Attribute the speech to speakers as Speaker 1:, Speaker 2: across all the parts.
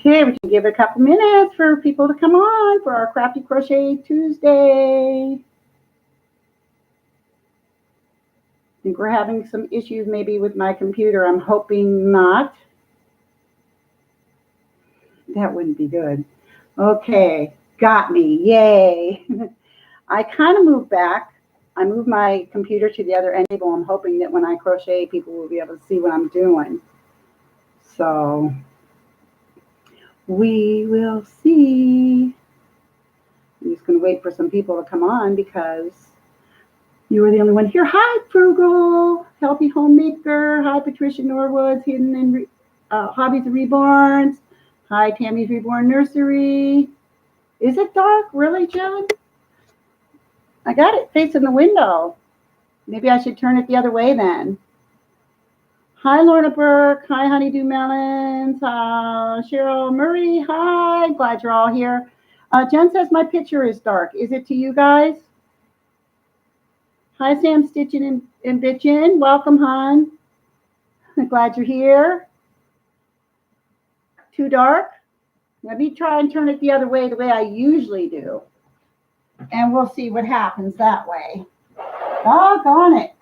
Speaker 1: Okay, we can give it a couple minutes for people to come on for our Crafty Crochet Tuesday. I think we're having some issues maybe with my computer. I'm hoping not. That wouldn't be good. Okay, got me. Yay. I kind of moved back. I moved my computer to the other end table. I'm hoping that when I crochet, people will be able to see what I'm doing. So we will see. I'm just going to wait for some people to come on because you were the only one here. Hi, Frugal, Healthy Homemaker. Hi, Patricia Norwood, Hidden and Hobbies and Reborns. Hi, Tammy's Reborn Nursery. Is it dark? Really, Jen? I got it facing the window. Maybe I should turn it the other way then. Hi, Lorna Burke. Hi, Honeydew Melons. Cheryl Murray. Hi. Glad you're all here. Jen says my picture is dark. Is it to you guys? Hi, Sam Stitchin' and Bitchin'. Welcome, hon. Glad you're here. Too dark? Let me try and turn it the other way, the way I usually do. And we'll see what happens that way. Doggone it.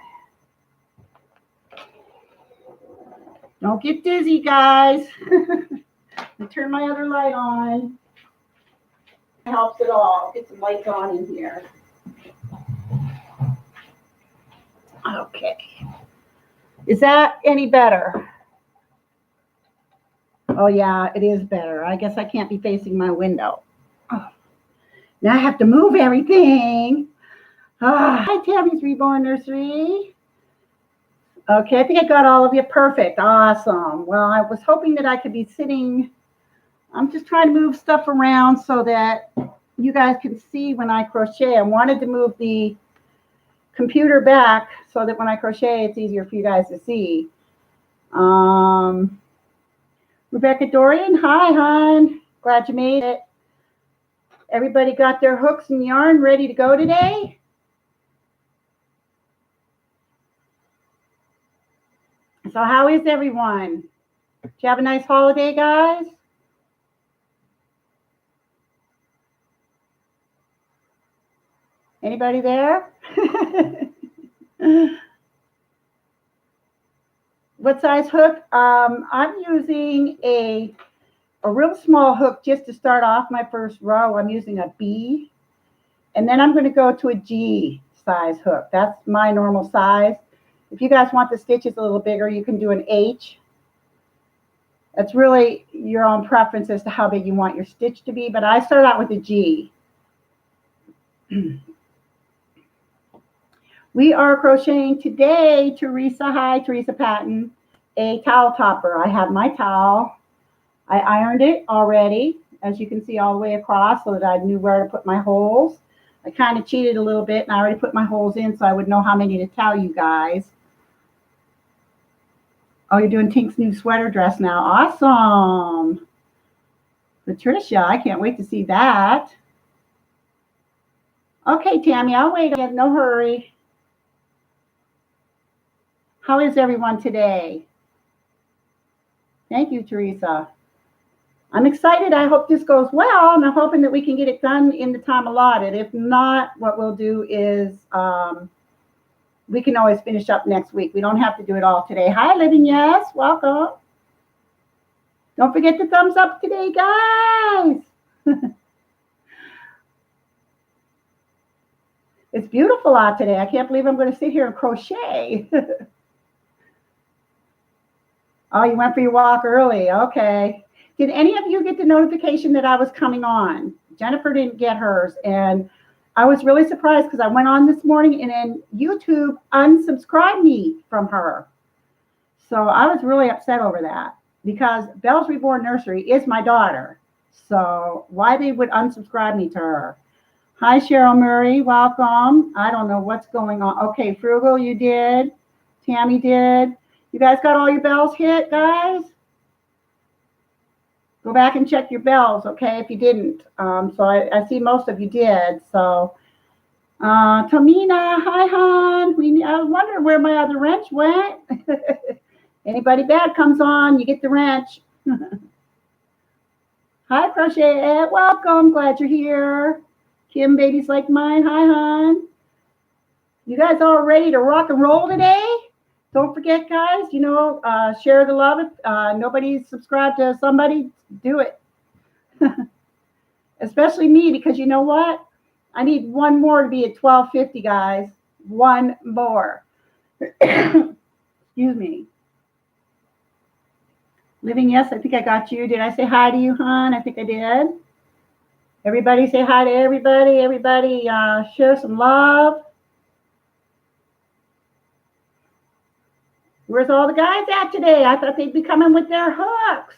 Speaker 1: Don't get dizzy, guys. I turn my other light on. It helps at all. Get some lights on in here. Okay. Is that any better? Oh, yeah, it is better. I guess I can't be facing my window. Oh. Now I have to move everything. Hi, Tammy's Reborn Nursery. Okay, I think I got all of you. Perfect. Awesome. Well, I was hoping that I could be sitting. I'm just trying to move stuff around so that you guys can see when I crochet. I wanted to move the computer back so that when I crochet, it's easier for you guys to see. Rebecca Dorian, hi, hon. Glad you made it. Everybody got their hooks and yarn ready to go today? So how is everyone? Did you have a nice holiday, guys? Anybody there? What size hook? I'm using a real small hook just to start off my first row. I'm using a B. And then I'm going to go to a G size hook. That's my normal size. If you guys want the stitches a little bigger, you can do an H. That's really your own preference as to how big you want your stitch to be. But I start out with a G. We are crocheting today, Teresa, hi, Teresa Patton, a towel topper. I have my towel. I ironed it already, as you can see all the way across so that I knew where to put my holes. I kind of cheated a little bit and I already put my holes in so I would know how many to tell you guys. Oh, you're doing Tink's new sweater dress now. Awesome. Patricia, I can't wait to see that. Okay, Tammy, I'll wait. No hurry. How is everyone today? Thank you, Teresa. I'm excited. I hope this goes well, and I'm hoping that we can get it done in the time allotted. If not, what we'll do is we can always finish up next week. We don't have to do it all today. Hi, Living Yes. Welcome. Don't forget the thumbs up today, guys. It's beautiful out today. I can't believe I'm going to sit here and crochet. Oh, you went for your walk early. Okay. Did any of you get the notification that I was coming on? Jennifer didn't get hers. And I was really surprised because I went on this morning and then YouTube unsubscribed me from her. So I was really upset over that because Belle's Reborn Nursery is my daughter. So why they would unsubscribe me to her? Hi, Cheryl Murray. Welcome. I don't know what's going on. Okay, Frugal, you did. Tammy did. You guys got all your bells hit, guys? Go back and check your bells, okay, if you didn't. So I see most of you did. So, Tamina, hi, hon. I was wondering where my other wrench went. Anybody bad comes on, you get the wrench. Hi, Crochet. Welcome. Glad you're here. Kim, babies like mine. Hi, hon. You guys all ready to rock and roll today? Don't forget, guys, share the love. If nobody's subscribed to somebody, do it. Especially me, because you know what? I need one more to be at 1250, guys. One more. Excuse me. Living, yes, I think I got you. Did I say hi to you, hon? I think I did. Everybody say hi to everybody. Everybody share some love. Where's all the guys at today? I thought they'd be coming with their hooks.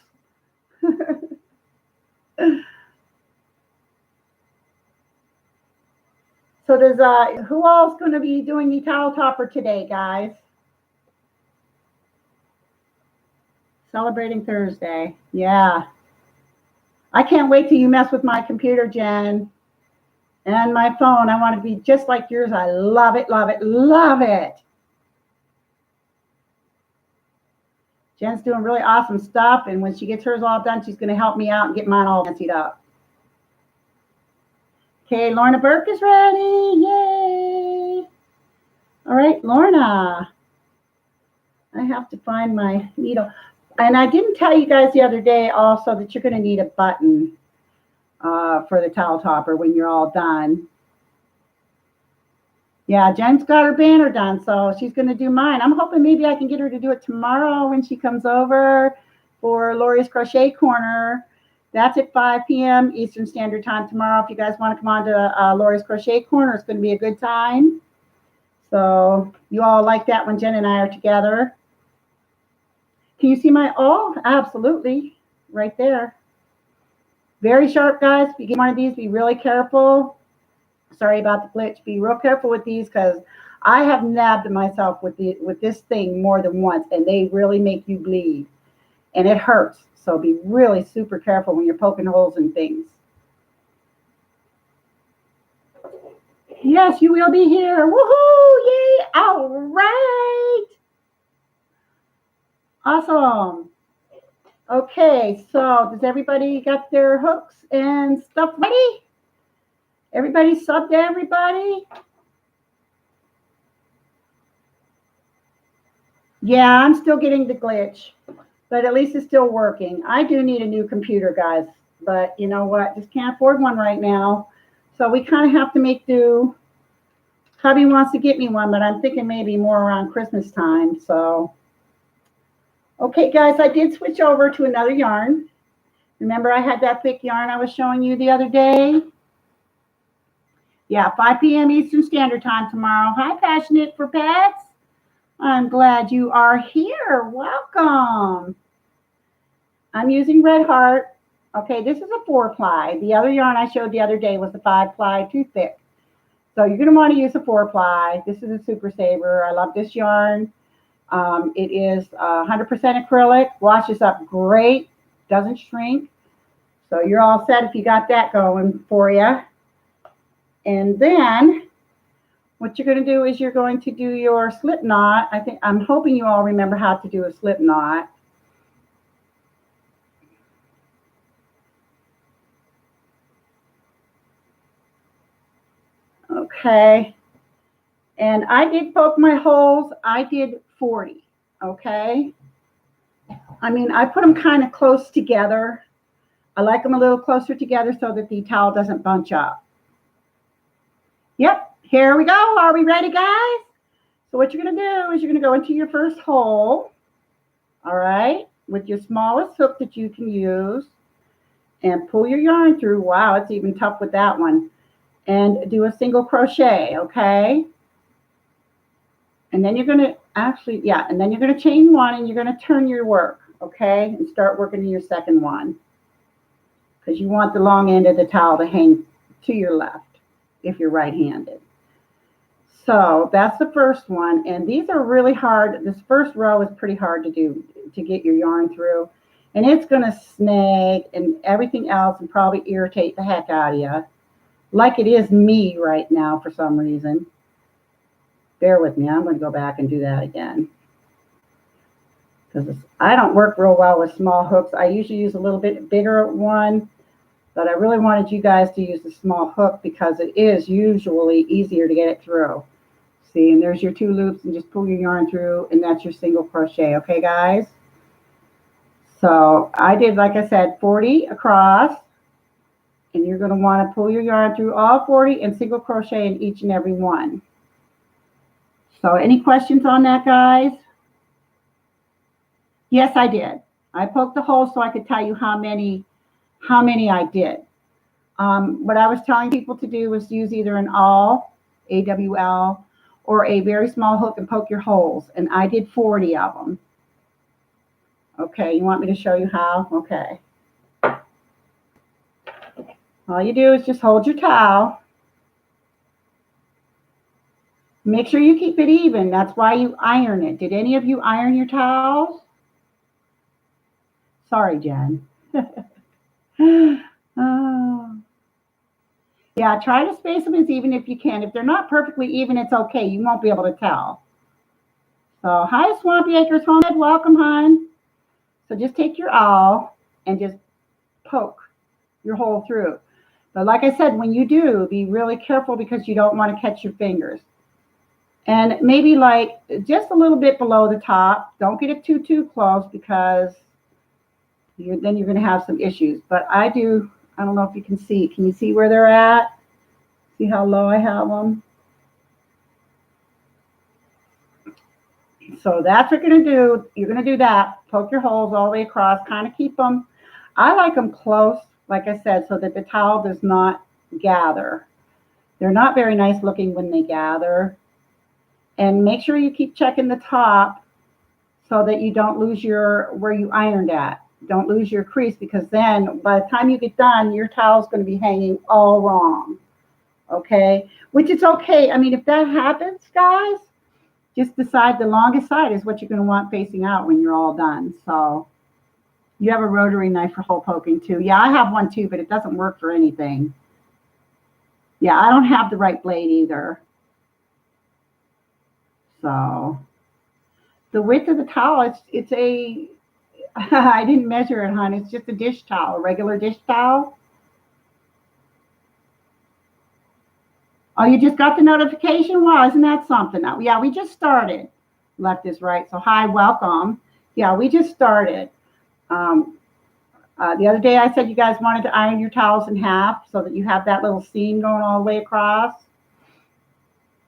Speaker 1: So does who all's going to be doing the towel topper today, guys? Celebrating Thursday. Yeah. I can't wait till you mess with my computer, Jen, and my phone. I want to be just like yours. I love it, love it, love it. Jen's doing really awesome stuff, and when she gets hers all done, she's going to help me out and get mine all fancied up. Okay, Lorna Burke is ready. Yay! All right, Lorna. I have to find my needle. And I didn't tell you guys the other day also that you're going to need a button for the towel topper when you're all done. Yeah, Jen's got her banner done, so she's going to do mine. I'm hoping maybe I can get her to do it tomorrow when she comes over for Lori's Crochet Corner. That's at 5 p.m. Eastern Standard Time tomorrow. If you guys want to come on to Lori's Crochet Corner, it's going to be a good time. So you all like that when Jen and I are together. Can you see my, oh, absolutely, right there. Very sharp, guys. If you get one of these, be really careful. Sorry about the glitch. Be real careful with these because I have nabbed myself with this thing more than once, and they really make you bleed, and it hurts. So be really super careful when you're poking holes in things. Yes, you will be here. Woohoo! Yay! All right. Awesome. Okay, so does everybody got their hooks and stuff ready? Everybody subbed to everybody? Yeah, I'm still getting the glitch, but at least it's still working. I do need a new computer, guys, but you know what? Just can't afford one right now. So we kind of have to make do. Hubby wants to get me one, but I'm thinking maybe more around Christmas time. So, okay, guys, I did switch over to another yarn. Remember I had that thick yarn I was showing you the other day? Yeah, 5 p.m. Eastern Standard Time tomorrow. Hi, Passionate for Pets. I'm glad you are here. Welcome. I'm using Red Heart. Okay, this is a 4-ply. The other yarn I showed the other day was the 5-ply, too thick. So you're going to want to use a 4-ply. This is a Super Saver. I love this yarn. It is 100% acrylic. Washes up great. Doesn't shrink. So you're all set if you got that going for you. And then what you're going to do is you're going to do your slip knot. I'm hoping you all remember how to do a slip knot. Okay. And I did poke my holes. I did 40. Okay. I mean, I put them kind of close together. I like them a little closer together so that the towel doesn't bunch up. Yep, here we go. Are we ready, guys? So what you're going to do is you're going to go into your first hole, all right, with your smallest hook that you can use, and pull your yarn through. Wow, it's even tough with that one. And do a single crochet, okay? And then you're going to and then you're going to chain one, and you're going to turn your work, okay, and start working in your second one, because you want the long end of the towel to hang to your left if you're right-handed. So that's the first one, and these are really hard. This first row is pretty hard to do, to get your yarn through, and it's going to snag and everything else and probably irritate the heck out of you, like it is me right now for some reason. Bear with me. I'm going to go back and do that again, because I don't work real well with small hooks. I usually use a little bit bigger one But I really wanted you guys to use the small hook because it is usually easier to get it through. See, and there's your 2 loops, and just pull your yarn through, and that's your single crochet. Okay, guys? So I did, like I said, 40 across, and you're going to want to pull your yarn through all 40 and single crochet in each and every one. So any questions on that, guys? Yes, I did. I poked the hole so I could tell you how many I did. What I was telling people to do was use either an awl, AWL, or a very small hook and poke your holes. And I did 40 of them. Okay, you want me to show you how? Okay. All you do is just hold your towel. Make sure you keep it even. That's why you iron it. Did any of you iron your towels? Sorry, Jen. Oh. Yeah, try to space them as even if you can. If they're not perfectly even, it's okay. You won't be able to tell. So, hi, Swampy Acres Homestead. Welcome, hon. So just take your awl and just poke your hole through. But like I said, when you do, be really careful because you don't want to catch your fingers. And maybe like just a little bit below the top. Don't get it too close because then you're going to have some issues. But I don't know if you can see. Can you see where they're at? See how low I have them? So that's what you're going to do. You're going to do that. Poke your holes all the way across. Kind of keep them. I like them close, like I said, so that the towel does not gather. They're not very nice looking when they gather. And make sure you keep checking the top so that you don't lose where you ironed at. Don't lose your crease because then by the time you get done, your towel's going to be hanging all wrong. Okay? Which is okay. I mean, if that happens, guys, just decide the longest side is what you're going to want facing out when you're all done. So you have a rotary knife for hole poking too. Yeah, I have one too, but it doesn't work for anything. Yeah, I don't have the right blade either. So the width of the towel, it's a, I didn't measure it, hon. It's just a dish towel, a regular dish towel. Oh, you just got the notification? Wow, isn't that something? Yeah, we just started. Left is right. So hi, welcome. Yeah, we just started. The other day I said you guys wanted to iron your towels in half so that you have that little seam going all the way across.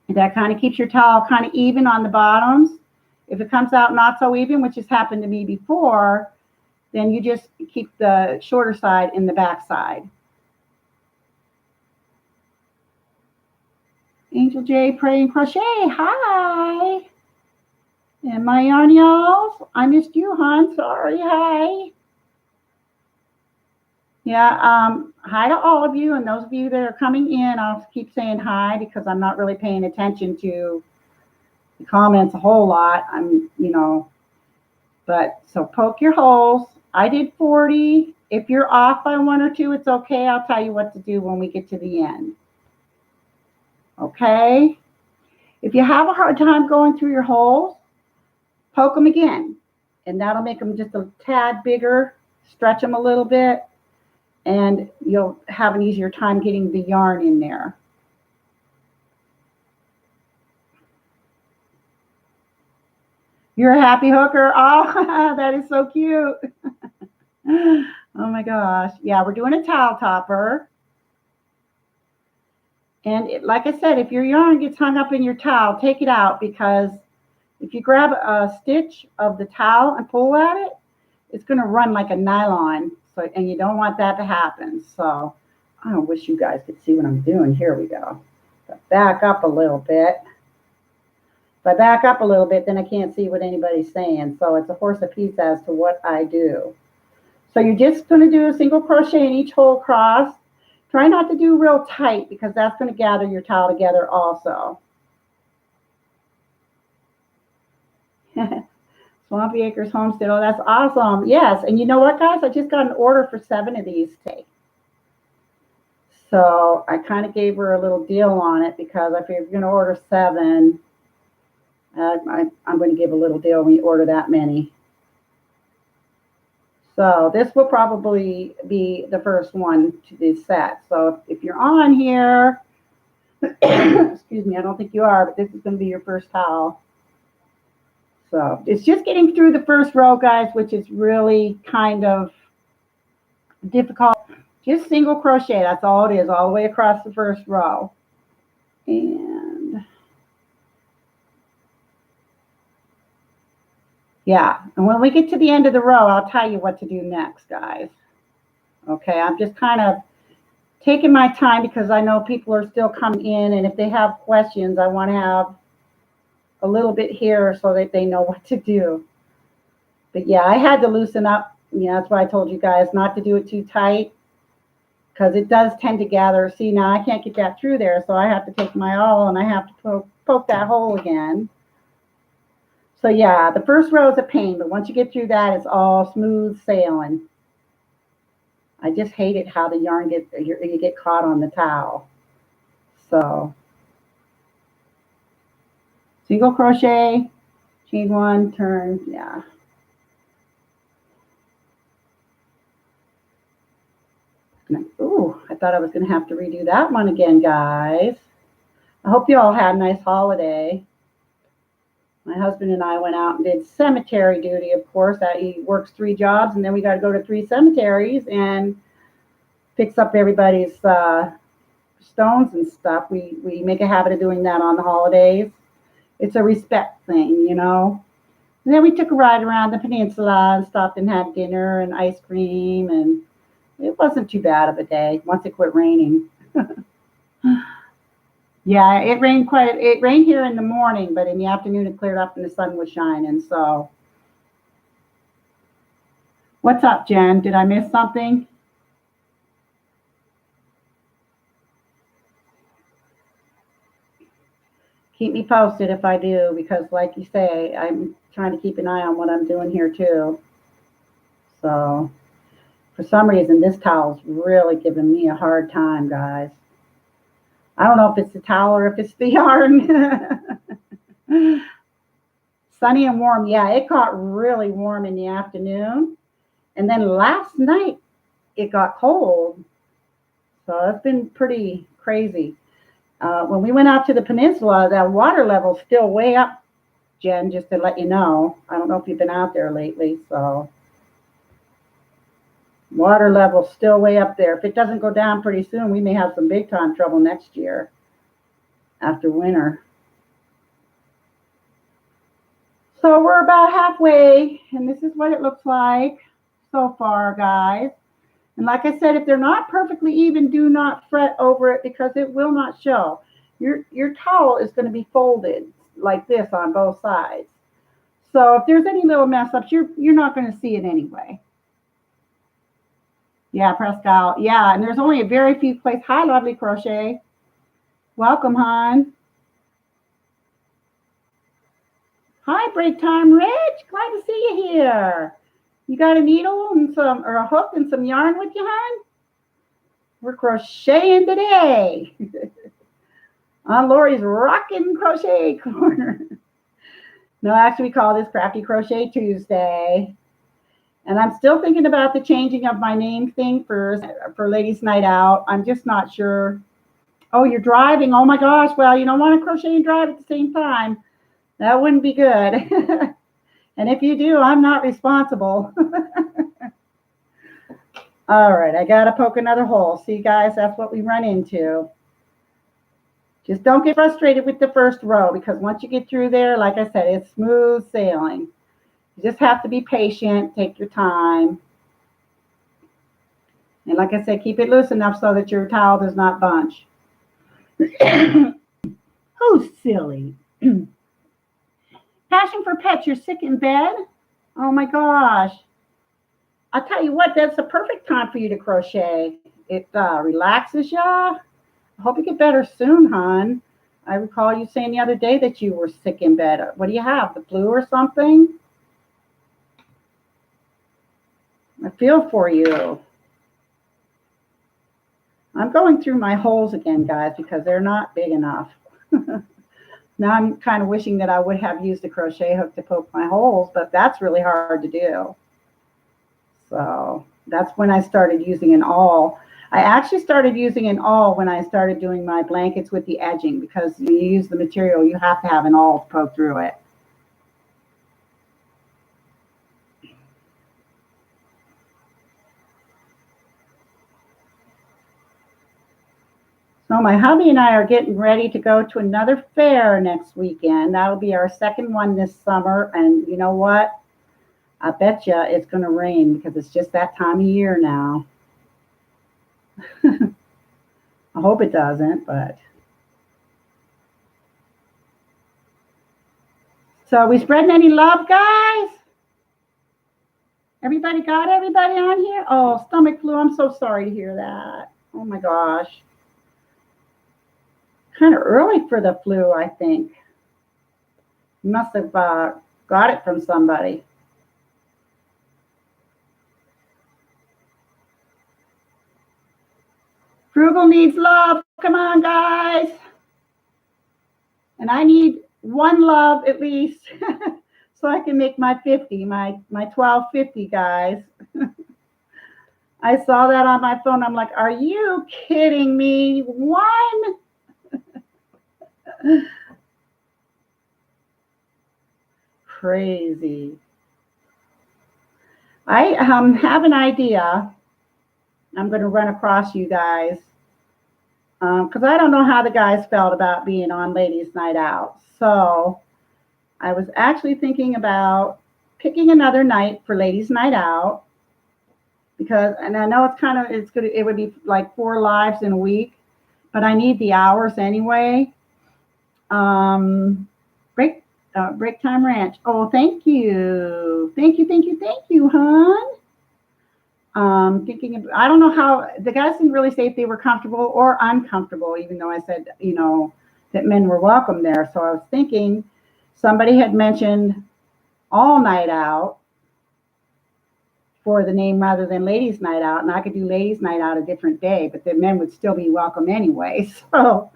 Speaker 1: And that kind of keeps your towel kind of even on the bottoms. If it comes out not so even, which has happened to me before, then you just keep the shorter side in the back side. Angel J, Pray and Crochet, hi. And my yarn y'all, I missed you, hon. Sorry, hi. Yeah, hi to all of you, and those of you that are coming in, I'll keep saying hi because I'm not really paying attention to the comments a whole lot. But so poke your holes. I did 40. If you're off by 1 or 2, it's okay. I'll tell you what to do when we get to the end. Okay? If you have a hard time going through your holes, poke them again. And that'll make them just a tad bigger. Stretch them a little bit. And you'll have an easier time getting the yarn in there. You're a happy hooker. Oh, that is so cute. Oh my gosh. Yeah, we're doing a towel topper. And like I said, if your yarn gets hung up in your towel, take it out because if you grab a stitch of the towel and pull at it, it's going to run like a nylon. So, and you don't want that to happen. So I wish you guys could see what I'm doing. Here we go. So back up a little bit. If I back up a little bit, then I can't see what anybody's saying. So it's a horse apiece as to what I do. So you're just going to do a single crochet in each hole across. Try not to do real tight because that's going to gather your towel together also. Swampy Acres Homestead. Oh, that's awesome. Yes. And you know what, guys? I just got an order for 7 of these today. So I kind of gave her a little deal on it because I figured if you're going to order 7, I'm going to give a little deal when you order that many. So this will probably be the first one to this set. So if you're on here, excuse me, I don't think you are, but this is going to be your first towel. So it's just getting through the first row, guys, which is really kind of difficult. Just single crochet, that's all it is, all the way across the first row. And yeah, and when we get to the end of the row, I'll tell you what to do next, guys. Okay, I'm just kind of taking my time because I know people are still coming in, and if they have questions, I want to have a little bit here so that they know what to do. But yeah, I had to loosen up. Yeah, that's why I told you guys not to do it too tight, because it does tend to gather. See, now I can't get that through there, so I have to take my awl and I have to poke that hole again. So yeah, the first row is a pain, but once you get through that, it's all smooth sailing. I just hate it how the yarn you get caught on the towel. So single crochet, chain one, turn, yeah. Ooh, I thought I was going to have to redo that one again, guys. I hope you all had a nice holiday. My husband and I went out and did cemetery duty, of course. He works 3 jobs, and then we got to go to 3 cemeteries and fix up everybody's stones and stuff. We make a habit of doing that on the holidays. It's a respect thing, you know. And then we took a ride around the peninsula and stopped and had dinner and ice cream, and it wasn't too bad of a day once it quit raining. Yeah, it rained here in the morning, but in the afternoon it cleared up and the sun was shining. So what's up, Jen? Did I miss something? Keep me posted if I do, because like you say, I'm trying to keep an eye on what I'm doing here too. So for some reason, this towel's really giving me a hard time, guys. I don't know if it's the towel or if it's the yarn. Sunny and warm. Yeah, it got really warm in the afternoon. And then last night, it got cold. So it's been pretty crazy. When we went out to the peninsula, that water level's still way up, Jen, just to let you know. I don't know if you've been out there lately, so water level's still way up there. If it doesn't go down pretty soon, we may have some big time trouble next year after winter. So we're about halfway, and this is what it looks like so far, guys. And like I said, if they're not perfectly even, do not fret over it, because it will not show. Your towel is going to be folded like this on both sides. So if there's any little mess ups, you're not going to see it anyway. Yeah, pressed out. Yeah, and there's only a very few places. Hi, lovely crochet. Welcome, hon. Hi, break time, Rich. Glad to see you here. You got a needle and or a hook and some yarn with you, hon? We're crocheting today. On Lori's Rockin' Crochet Corner. No, actually, we call this Crafty Crochet Tuesday. And I'm still thinking about the changing of my name thing for Ladies Night Out. I'm just not sure. Oh, you're driving. Oh, my gosh. Well, you don't want to crochet and drive at the same time. That wouldn't be good. And if you do, I'm not responsible. All right, I got to poke another hole. See, guys, that's what we run into. Just don't get frustrated with the first row, because once you get through there, like I said, it's smooth sailing. You just have to be patient, take your time. And like I said, keep it loose enough so that your towel does not bunch. Oh, silly. Passion for pets, you're sick in bed? Oh my gosh. I'll tell you what, that's the perfect time for you to crochet. It relaxes you. I hope you get better soon, hon. I recall you saying the other day that you were sick in bed. What do you have, the flu or something? I feel for you. I'm going through my holes again, guys, because they're not big enough. Now I'm kind of wishing that I would have used a crochet hook to poke my holes, but that's really hard to do. So that's when I started using an awl. I actually started using an awl when I started doing my blankets with the edging, because when you use the material, you have to have an awl to poke through it. So my hubby and I are getting ready to go to another fair next weekend. That'll be our second one this summer. And you know what? I bet you it's going to rain, because it's just that time of year now. I hope it doesn't, but. So are we spreading any love, guys? Everybody got everybody on here? Oh, stomach flu. I'm so sorry to hear that. Oh my gosh. Kind of early for the flu, I think. You must have got it from somebody. Frugal needs love. Come on, guys. And I need one love at least so I can make my 50, my 1250, guys. I saw that on my phone. I'm like, are you kidding me? One? Crazy. I have an idea I'm going to run across you guys, because I don't know how the guys felt about being on Ladies Night Out. So I was actually thinking about picking another night for Ladies Night Out, because, and I know it would be like 4 lives in a week, but I need the hours anyway. Break Time Ranch. Oh, thank you, hon. Thinking, I don't know how the guys didn't really say if they were comfortable or uncomfortable, even though I said, that men were welcome there. So I was thinking somebody had mentioned all night out for the name rather than Ladies Night Out, and I could do Ladies Night Out a different day, but the men would still be welcome anyway. So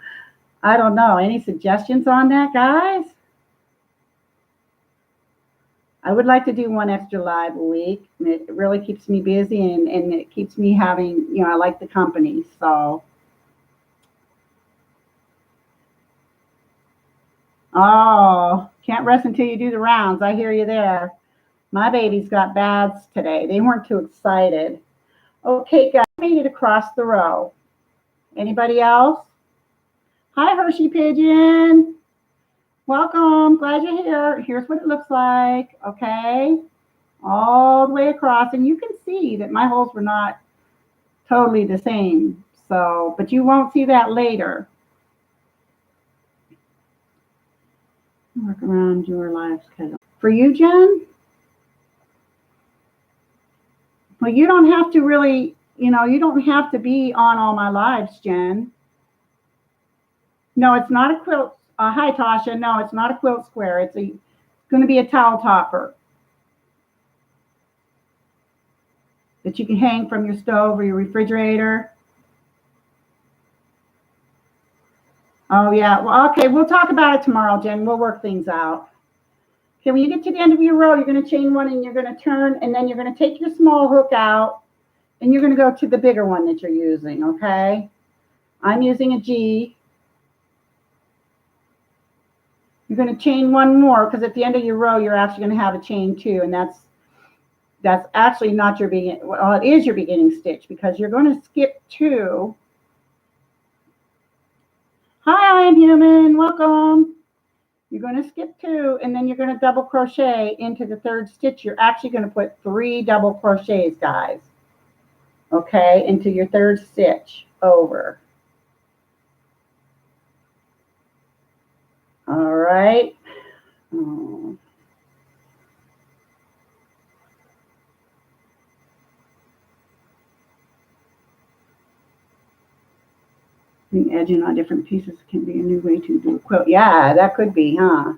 Speaker 1: I don't know. Any suggestions on that, guys? I would like to do one extra live a week. It really keeps me busy, and it keeps me having, I like the company. So, oh, can't rest until you do the rounds. I hear you there. My baby's got baths today. They weren't too excited. Okay, guys, made it across the row. Anybody else? Hi, Hershey Pigeon. Welcome. Glad you're here. Here's what it looks like. Okay. All the way across. And you can see that my holes were not totally the same. So, but you won't see that later. Work around your life schedule. For you, Jen? Well, you don't have to really, you don't have to be on all my lives, Jen. No, it's not a quilt. Hi, Tasha. No, it's not a quilt square. It's going to be a towel topper that you can hang from your stove or your refrigerator. Oh, yeah. Well, okay. We'll talk about it tomorrow, Jen. We'll work things out. Okay, when you get to the end of your row, you're going to chain one and you're going to turn, and then you're going to take your small hook out and you're going to go to the bigger one that you're using, okay? I'm using a G. You're going to chain one more, because at the end of your row, you're actually going to have a chain 2, and that's actually not your beginning. Well, it is your beginning stitch, because you're going to skip 2. Hi, I am human. Welcome. You're going to skip 2, and then you're going to double crochet into the 3rd stitch. You're actually going to put 3 double crochets, guys. Okay, into your 3rd stitch over. All right. Oh. Edging on different pieces can be a new way to do a quilt. Yeah, that could be, huh?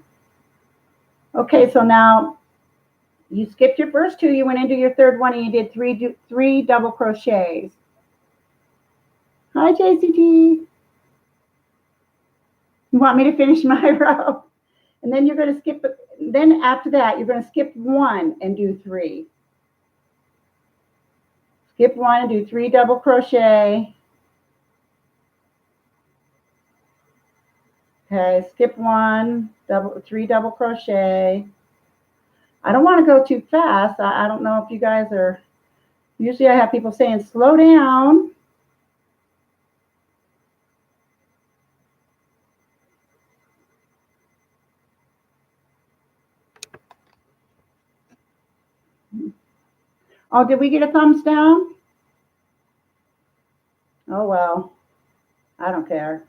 Speaker 1: Okay, so now you skipped your first 2, you went into your 3rd one, and you did 3 double crochets. Hi, JCT. You want me to finish my row? And then you're going to skip, then after that, you're going to skip 1 and do 3. skip 1 and do 3 double crochet. Okay, skip 1, 3 double crochet. I don't want to go too fast. I don't know if you guys are, usually I have people saying slow down. Oh, did we get a thumbs down? Oh, well, I don't care.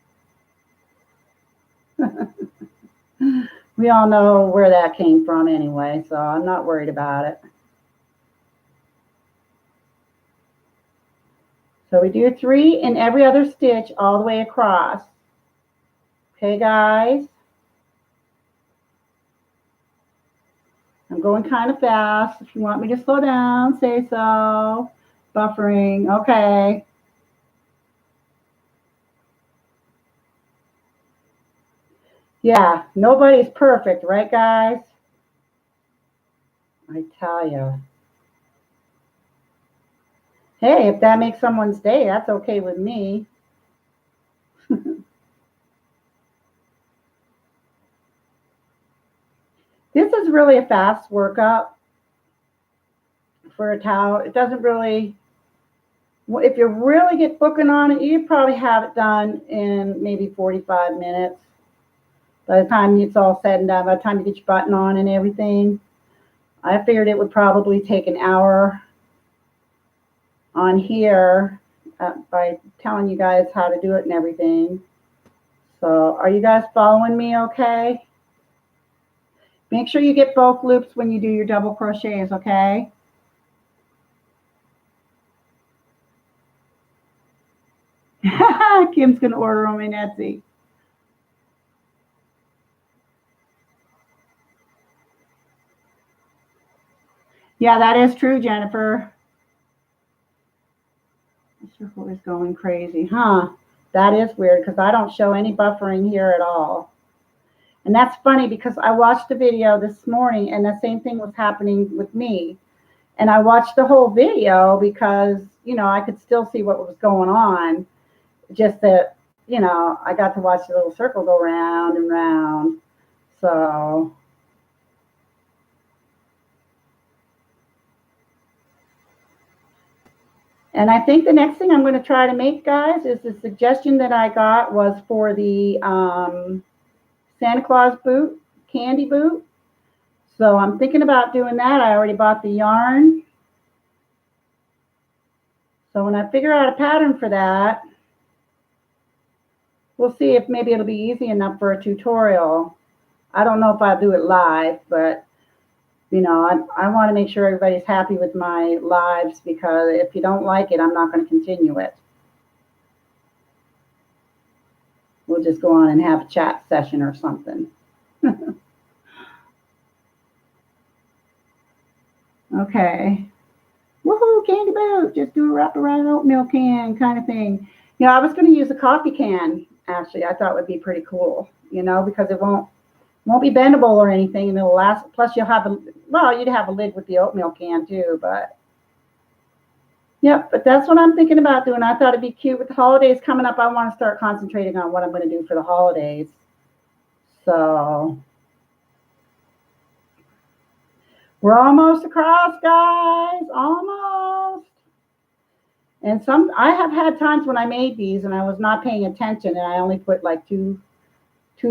Speaker 1: We all know where that came from anyway, so I'm not worried about it. So we do 3 in every other stitch all the way across. Okay, guys? I'm going kind of fast. If you want me to slow down, say so. Buffering, okay. Yeah, nobody's perfect, right, guys? I tell you. Hey, if that makes someone's day, that's okay with me. This is really a fast workup for a towel. It doesn't really, if you really get booking on it, you probably have it done in maybe 45 minutes. By the time it's all said and done, by the time you get your button on and everything, I figured it would probably take an hour on here by telling you guys how to do it and everything. So are you guys following me okay? Make sure you get both loops when you do your double crochets, okay? Kim's going to order them in Etsy. Yeah, that is true, Jennifer. This circle is going crazy, huh? That is weird because I don't show any buffering here at all. And that's funny because I watched a video this morning and the same thing was happening with me. And I watched the whole video because, you know, I could still see what was going on. Just that, you know, I got to watch the little circle go round and round. So and I think the next thing I'm going to try to make, guys, is the suggestion that I got was for the Santa Claus boot, candy boot. So I'm thinking about doing that. I already bought the yarn. So when I figure out a pattern for that, we'll see if maybe it'll be easy enough for a tutorial. I don't know if I'll do it live, but you know, I want to make sure everybody's happy with my lives because if you don't like it, I'm not going to continue it. We'll just go on and have a chat session or something. Okay. Woohoo, candy boot. Just do a wrap around an oatmeal can kind of thing. You know, I was going to use a coffee can, actually. I thought would be pretty cool, you know, because it won't be bendable or anything, and it'll last. Plus, you'll have you'd have a lid with the oatmeal can too, but yep. But that's what I'm thinking about doing. I thought it'd be cute with the holidays coming up. I want to start concentrating on what I'm going to do for the holidays. So we're almost across, guys. Almost. And I have had times when I made these and I was not paying attention, and I only put like two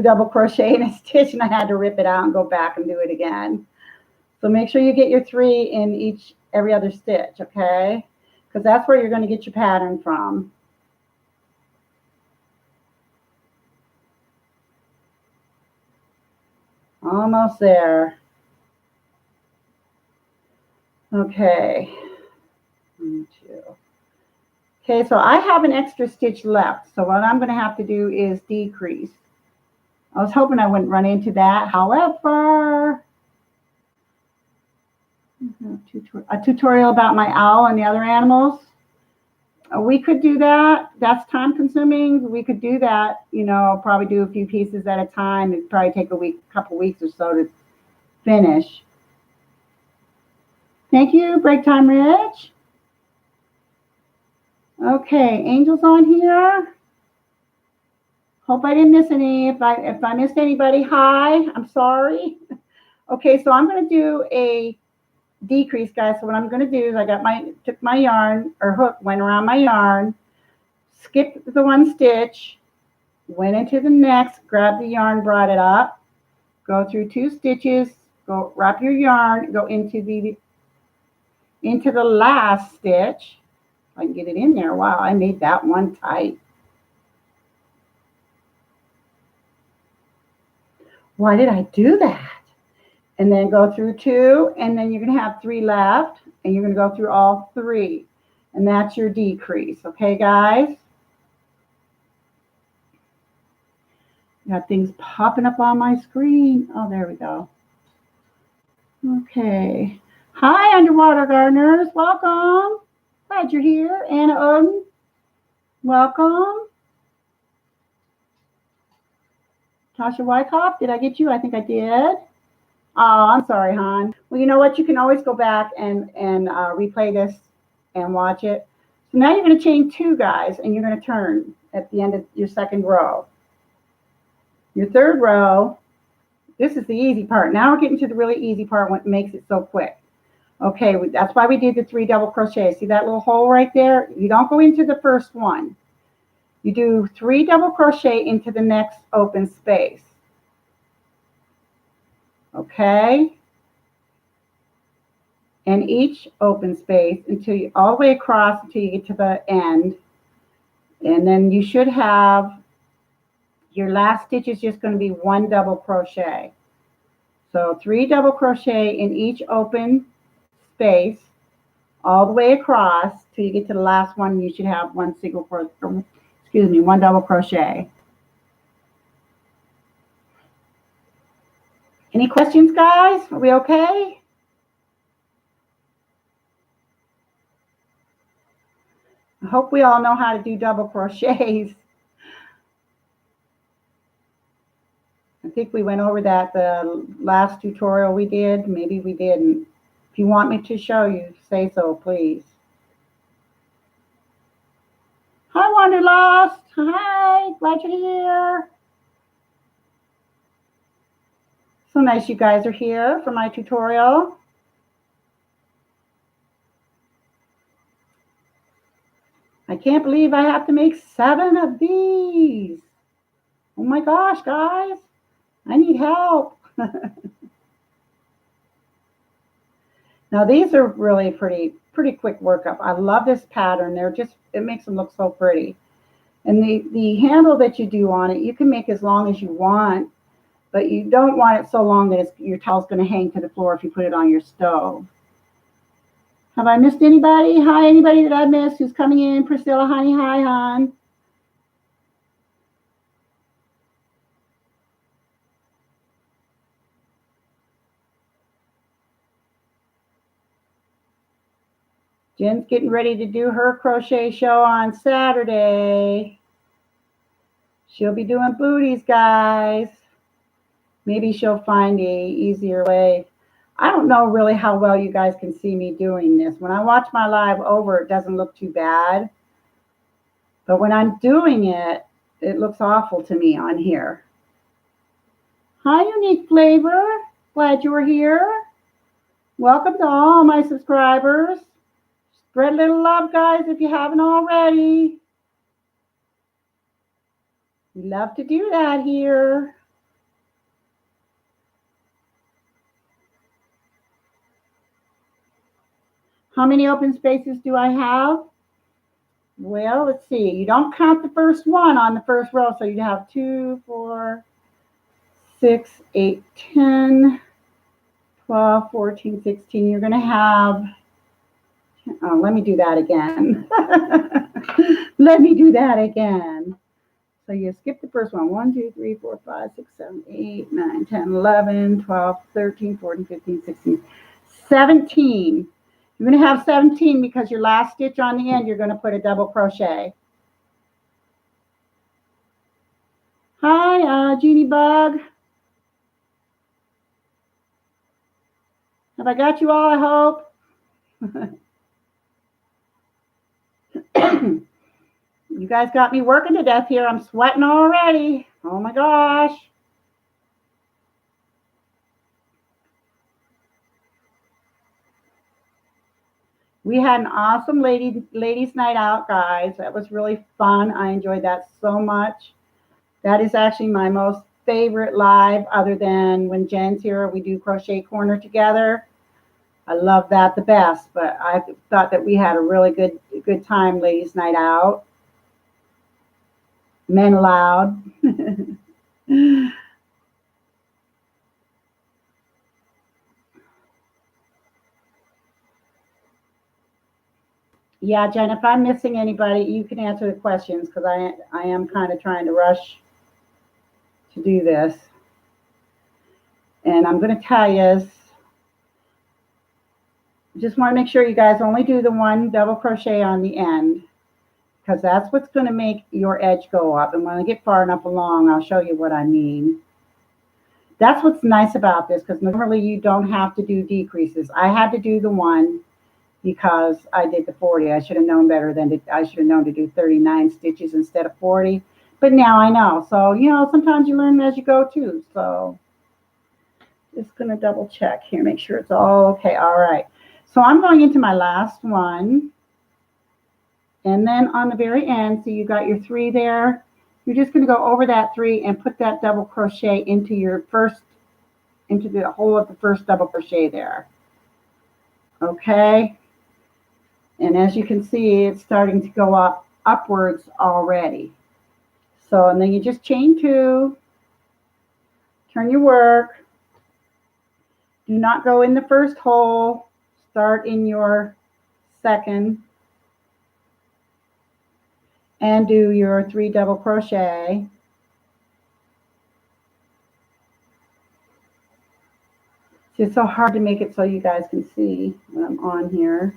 Speaker 1: double crochet in a stitch, and I had to rip it out and go back and do it again. So make sure you get your 3 in every other stitch, okay? Because that's where you're going to get your pattern from. Almost there. Okay. 1, 2. Okay, so I have an extra stitch left. So what I'm going to have to do is decrease. I was hoping I wouldn't run into that. However, a tutorial about my owl and the other animals. We could do that. That's time consuming. We could do that, you know, probably do a few pieces at a time. It'd probably take a couple weeks or so to finish. Thank you, Break Time Rich. Okay, Angel's on here. Hope I didn't miss any. If I missed anybody, hi. I'm sorry. Okay, so I'm going to do a decrease, guys. So what I'm going to do is took my yarn or hook, went around my yarn, skipped the one stitch, went into the next, grabbed the yarn, brought it up, go through 2 stitches, go wrap your yarn, go into the last stitch. If I can get it in there. Wow, I made that one tight. Why did I do that? And then go through 2, and then you're going to have 3 left, and you're going to go through all 3. And that's your decrease. Okay, guys? Got things popping up on my screen. Oh, there we go. Okay. Hi, underwater gardeners. Welcome. Glad you're here. Anna Odin, welcome. Tasha Wyckoff, did I get you? I think I did. Oh, I'm sorry, hon. Well, you know what? You can always go back and replay this and watch it. So now you're going to chain 2, guys, and you're going to turn at the end of your 2nd row. Your 3rd row, this is the easy part. Now we're getting to the really easy part, what makes it so quick. Okay, that's why we did the 3 double crochets. See that little hole right there? You don't go into the first one. You do 3 double crochet into the next open space. Okay? And each open space until you all the way across until you get to the end. And then you should have your last stitch is just going to be 1 double crochet. So 3 double crochet in each open space all the way across till you get to the last one. You should have 1 double crochet. Any questions, guys? Are we okay? I hope we all know how to do double crochets. I think we went over that the last tutorial we did. Maybe we didn't. If you want me to show you, say so, please. Hi, Wanderlust. Hi, glad you're here. So nice you guys are here for my tutorial. I can't believe I have to make 7 of these. Oh my gosh, guys. I need help. Now these are really pretty quick workup. I love this pattern. It makes them look so pretty. And the handle that you do on it, you can make as long as you want, but you don't want it so long that your towel's going to hang to the floor if you put it on your stove. Have I missed anybody? Hi, anybody that I missed who's coming in? Priscilla, honey, hi, hon. Jen's getting ready to do her crochet show on Saturday. She'll be doing booties, guys. Maybe she'll find a easier way. I don't know really how well you guys can see me doing this. When I watch my live over, it doesn't look too bad. But when I'm doing it, it looks awful to me on here. Hi, Unique Flavor. Glad you were here. Welcome to all my subscribers. Spread a little love, guys, if you haven't already. We love to do that here. How many open spaces do I have? Well, let's see. You don't count the first one on the first row, so you have 2, 4, 6, 8, 10, 12, 14, 16. You're going to have, oh, let me do that again. Let me do that again. So you skip the first one. 1, 2, 3, 4, 5, 6, 7, 8, 9, 10, 11, 12, 13, 14, 15, 16, 17. You're going to have 17 because your last stitch on the end, you're going to put a double crochet. Hi, Jeannie Bug. Have I got you all, I hope? You guys got me working to death here. I'm sweating already. Oh my gosh. We had an awesome ladies night out, guys. That was really fun. I enjoyed that so much. That is actually my most favorite live, other than when Jen's here, we do Crochet Corner together. I love that the best, but I thought that we had a really good time, ladies night out. Men allowed. Yeah, Jen, if I'm missing anybody, you can answer the questions, because I am kind of trying to rush to do this. And I'm going to tell you, just want to make sure you guys only do the one double crochet on the end, because that's what's going to make your edge go up. And when I get far enough along, I'll show you what I mean. That's what's nice about this, because normally you don't have to do decreases. I had to do the one because I did the 40. I should have known better I should have known to do 39 stitches instead of 40. But now I know. So, you know, sometimes you learn as you go too. So just going to double check here, make sure it's all okay. All right. So I'm going into my last one. And then on the very end, so you got your 3 there. You're just going to go over that 3 and put that double crochet into the hole of the first double crochet there. Okay. And as you can see, it's starting to go upwards already. So, and then you just chain 2, turn your work. Do not go in the first hole. Start in your second and do your 3 double crochet. See, it's so hard to make it so you guys can see when I'm on here.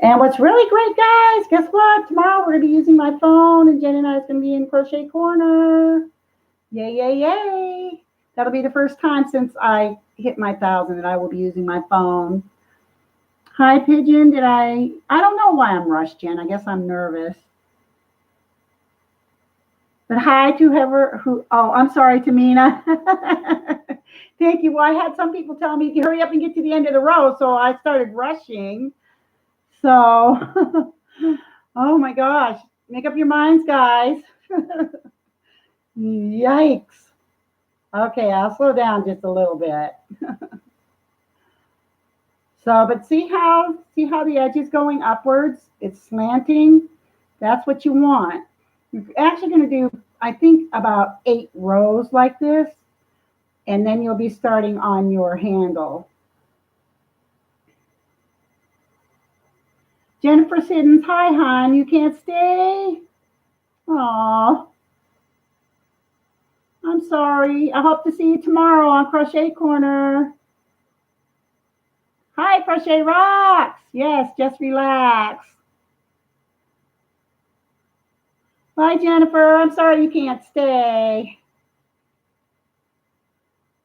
Speaker 1: And what's really great, guys, guess what? Tomorrow we're going to be using my phone, and Jen and I is going to be in Crochet Corner. Yay, yay, yay. That'll be the first time since I hit my 1,000 that I will be using my phone. Hi, Pigeon. I don't know why I'm rushed, Jen. I guess I'm nervous. But hi to whoever I'm sorry, Tamina. Thank you. Well, I had some people tell me to hurry up and get to the end of the row, so I started rushing. So, oh my gosh, make up your minds, guys. Yikes. Okay, I'll slow down just a little bit. So, but see how the edge is going upwards? It's slanting. That's what you want. You're actually going to do, I think, about 8 rows like this, and then you'll be starting on your handle. Jennifer Siddons, hi, hon. You can't stay? Aw. I'm sorry. I hope to see you tomorrow on Crochet Corner. Hi, Crochet Rocks. Yes, just relax. Bye, Jennifer. I'm sorry you can't stay.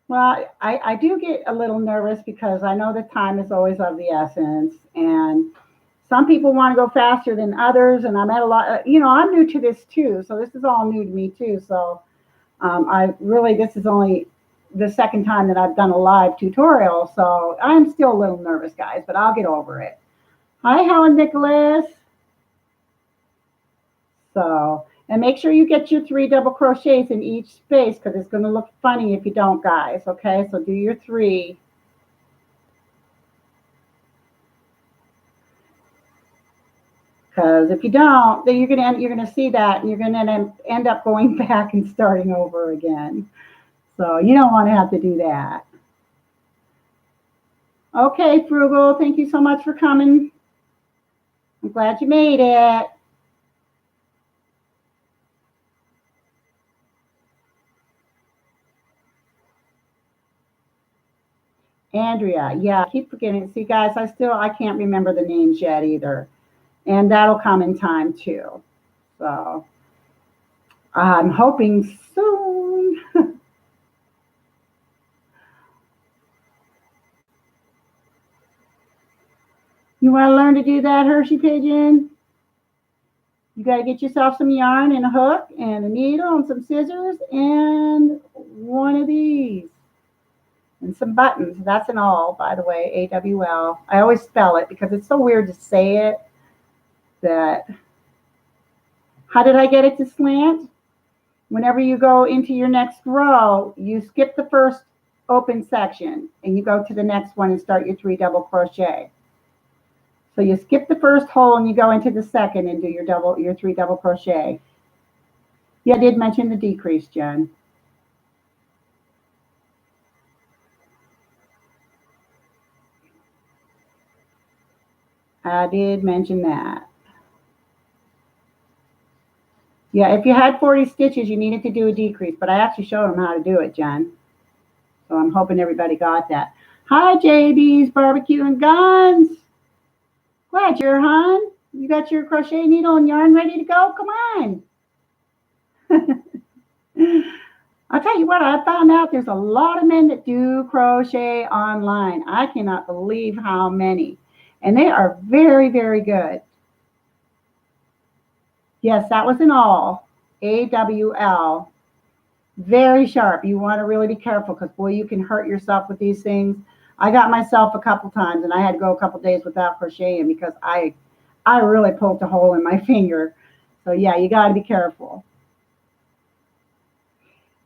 Speaker 1: Well, I do get a little nervous because I know the time is always of the essence, and some people want to go faster than others, and I'm at a lot, you know, I'm new to this too, so this is all new to me too. So this is only the second time that I've done a live tutorial, so I'm still a little nervous, guys, but I'll get over it. Hi, Helen Nicholas. So, and make sure you get your 3 double crochets in each space, because it's going to look funny if you don't, guys. Okay, so do your 3. Because if you don't, then you're gonna see that, and you're gonna end up going back and starting over again. So you don't want to have to do that. Okay, Frugal, thank you so much for coming. I'm glad you made it. Andrea, yeah, I keep forgetting. See, guys, I can't remember the names yet either. And that'll come in time too. So I'm hoping soon. You want to learn to do that, Hershey Pigeon? You got to get yourself some yarn and a hook and a needle and some scissors and one of these and some buttons. That's an awl, by the way, A-W-L. I always spell it because it's so weird to say it. That. How did I get it to slant? Whenever you go into your next row, you skip the first open section and you go to the next one and start your 3 double crochet. So you skip the first hole and you go into the second and do your 3 double crochet. Yeah, I did mention the decrease, Jen. I did mention that. Yeah, if you had 40 stitches, you needed to do a decrease, but I actually showed them how to do it, Jen. So I'm hoping everybody got that. Hi, JB's Barbecue and Guns. Glad you're, hon. You got your crochet needle and yarn ready to go? Come on. I'll tell you what, I found out there's a lot of men that do crochet online. I cannot believe how many. And they are very, very good. Yes, that was an awl. A-W-L. Very sharp. You want to really be careful because, boy, you can hurt yourself with these things. I got myself a couple times and I had to go a couple days without crocheting because I really poked a hole in my finger. So, yeah, you got to be careful.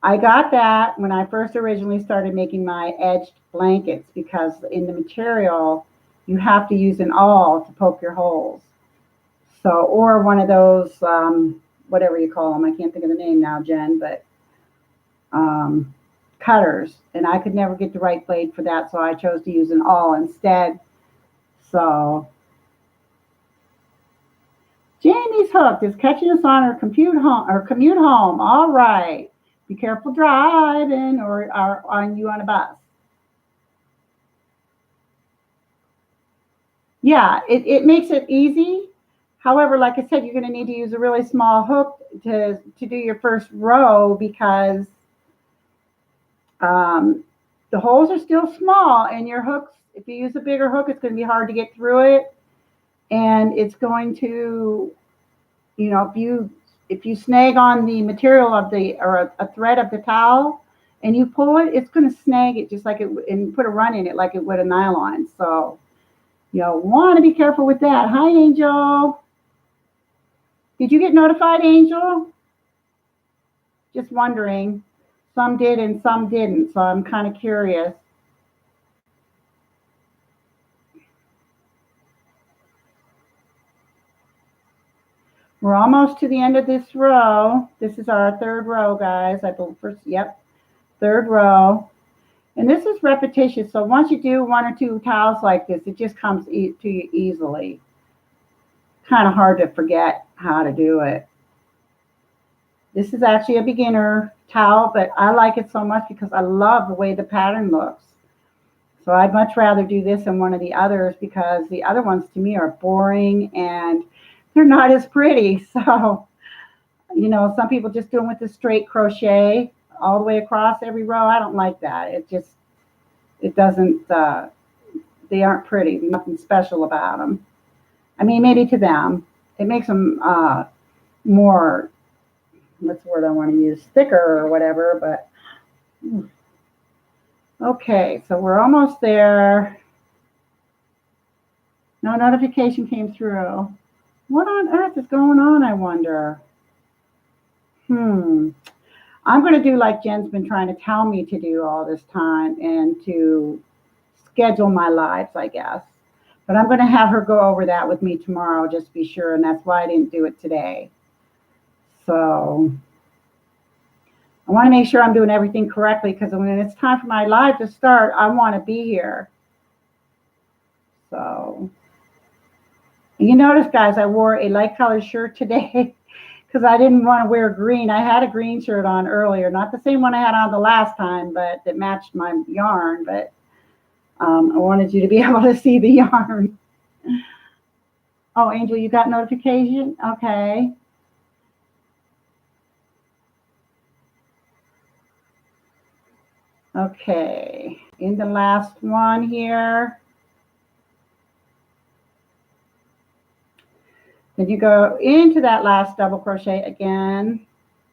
Speaker 1: I got that when I first originally started making my edged blankets because in the material, you have to use an awl to poke your holes. So, or one of those, whatever you call them. I can't think of the name now, Jen, but cutters. And I could never get the right blade for that, so I chose to use an awl instead. So, Jamie's hooked is catching us on her commute home. All right. Be careful driving or on you on a bus. Yeah, it makes it easy. However, like I said, you're going to need to use a really small hook to do your first row because the holes are still small and your hooks, if you use a bigger hook, it's going to be hard to get through it. And it's going to, you know, if you snag on the material of or a thread of the towel and you pull it, it's going to snag it just like it and put a run in it like it would a nylon. So you'll want to be careful with that. Hi, Angel. Did you get notified, Angel? Just wondering. Some did and some didn't, so I'm kind of curious. We're almost to the end of this row. This is our third row, guys. I believe first, yep, third row. And this is repetitious, so once you do 1 or 2 towels like this, it just comes to you easily. Kind of hard to forget how to do it. This is actually a beginner towel, but I like it so much because I love the way the pattern looks. So I'd much rather do this than one of the others because the other ones to me are boring and they're not as pretty. So, you know, some people just do them with the straight crochet all the way across every row. I don't like that. It doesn't, they aren't pretty. Nothing special about them. I mean, maybe to them. It makes them more, what's the word I want to use, thicker or whatever, but okay, so we're almost there. No notification came through. What on earth is going on, I wonder? I'm going to do like Jen's been trying to tell me to do all this time and to schedule my lives, I guess. But I'm going to have her go over that with me tomorrow, just to be sure, and that's why I didn't do it today. So I want to make sure I'm doing everything correctly because when it's time for my live to start, I want to be here. So, and you notice, guys, I wore a light colored shirt today because I didn't want to wear green. I had a green shirt on earlier, not the same one I had on the last time, but that matched my yarn. But I wanted you to be able to see the yarn. Oh, Angel, you got notification? Okay. Okay, in the last one here. Then you go into that last double crochet again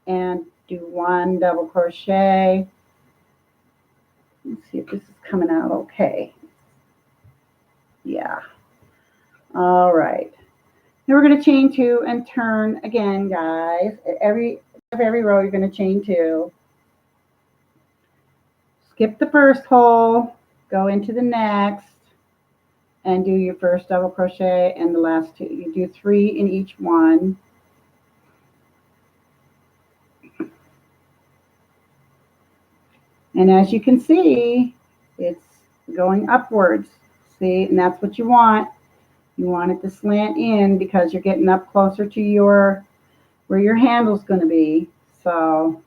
Speaker 1: and do 1 double crochet. Let's see if this is coming out okay. Yeah. All right. Then we're going to chain 2 and turn again, guys. At every row, you're going to chain 2. Skip the first hole, go into the next, and do your first double crochet and the last 2. You do 3 in each one. And as you can see, it's going upwards. See, and that's what you want. You want it to slant in because you're getting up closer to where your handle's going to be. So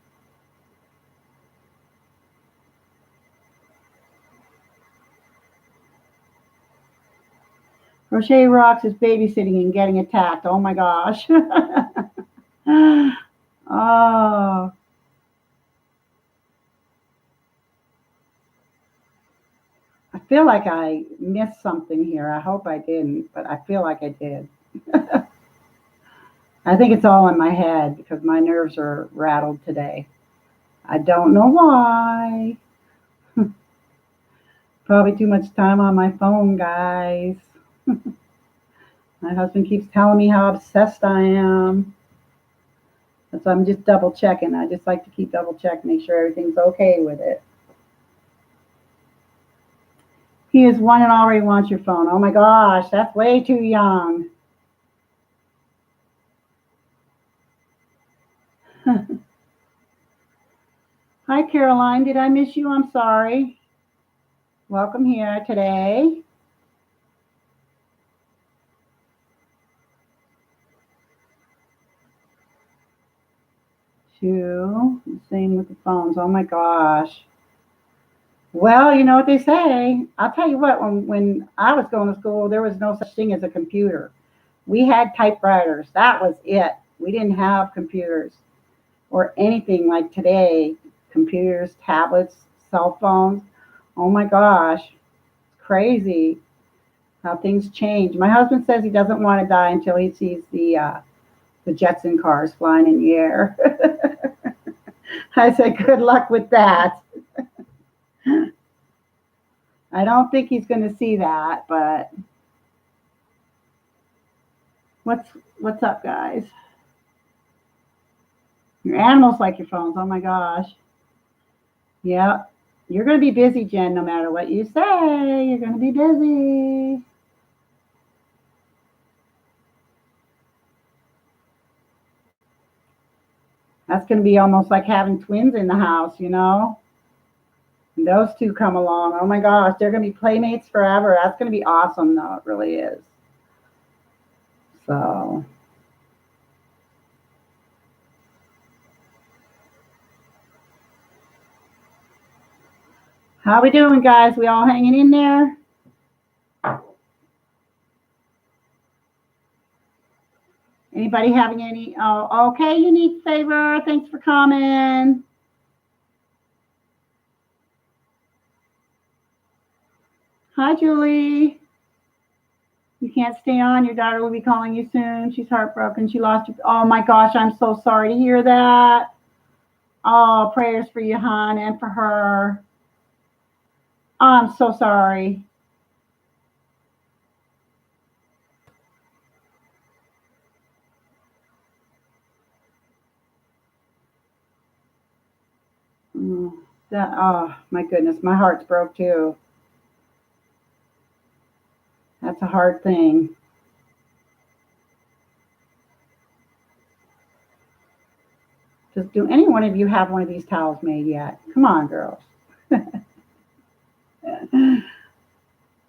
Speaker 1: Crochet Rocks is babysitting and getting attacked. Oh my gosh. Oh. I feel like I missed something here. I hope I didn't, but I feel like I did. I think it's all in my head because my nerves are rattled today. I don't know why. Probably too much time on my phone, guys. My husband keeps telling me how obsessed I am. So I'm just double checking. I just like to keep double checking, make sure everything's okay with it. He is 1 and already wants your phone. Oh my gosh, that's way too young. Hi, Caroline. Did I miss you? I'm sorry. Welcome here today. Two. Same with the phones. Oh my gosh. Well, you know what they say. I'll tell you what, when I was going to school, there was no such thing as a computer. We had typewriters. That was it. We didn't have computers or anything like today. Computers, tablets, cell phones. Oh my gosh. It's crazy how things change. My husband says he doesn't want to die until he sees the Jetson cars flying in the air. I said, good luck with that. I don't think he's going to see that, but what's up, guys? Your animals like your phones. Oh my gosh. Yeah, you're going to be busy, Jen, no matter what you say. You're going to be busy. That's going to be almost like having twins in the house, you know? And those two come along. Oh my gosh, they're going to be playmates forever. That's going to be awesome, though. It really is. So. How we doing, guys? We all hanging in there? Anybody having any? Oh, okay, Unique Favor. Thanks for coming. Hi, Julie. You can't stay on. Your daughter will be calling you soon. She's heartbroken. She lost you. Oh my gosh, I'm so sorry to hear that. Oh, prayers for you, hon, and for her. Oh, I'm so sorry. Oh my goodness, my heart's broke too. That's a hard thing. Do any one of you have one of these towels made yet? Come on, girls.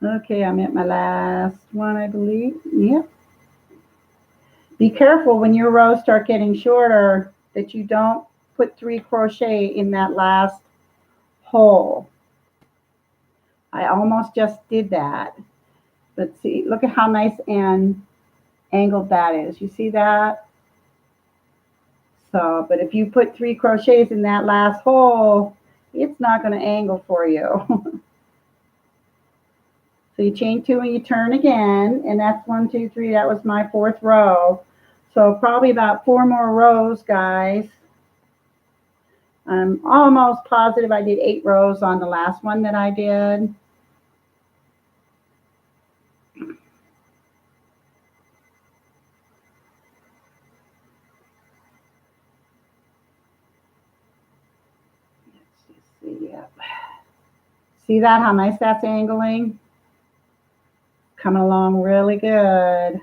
Speaker 1: Okay, I'm at my last one, I believe. Yep. Be careful when your rows start getting shorter that you don't put 3 crochet in that last hole. I almost just did that. But see, look at how nice and angled that is. You see that? So, but if you put 3 crochets in that last hole, it's not going to angle for you. So you chain 2 and you turn again, and that's 1, 2, 3. That was my 4th row. So probably about 4 more rows, guys. I'm almost positive I did 8 rows on the last one that I did. Let's just see. Yep. See that, how nice that's angling? Coming along really good.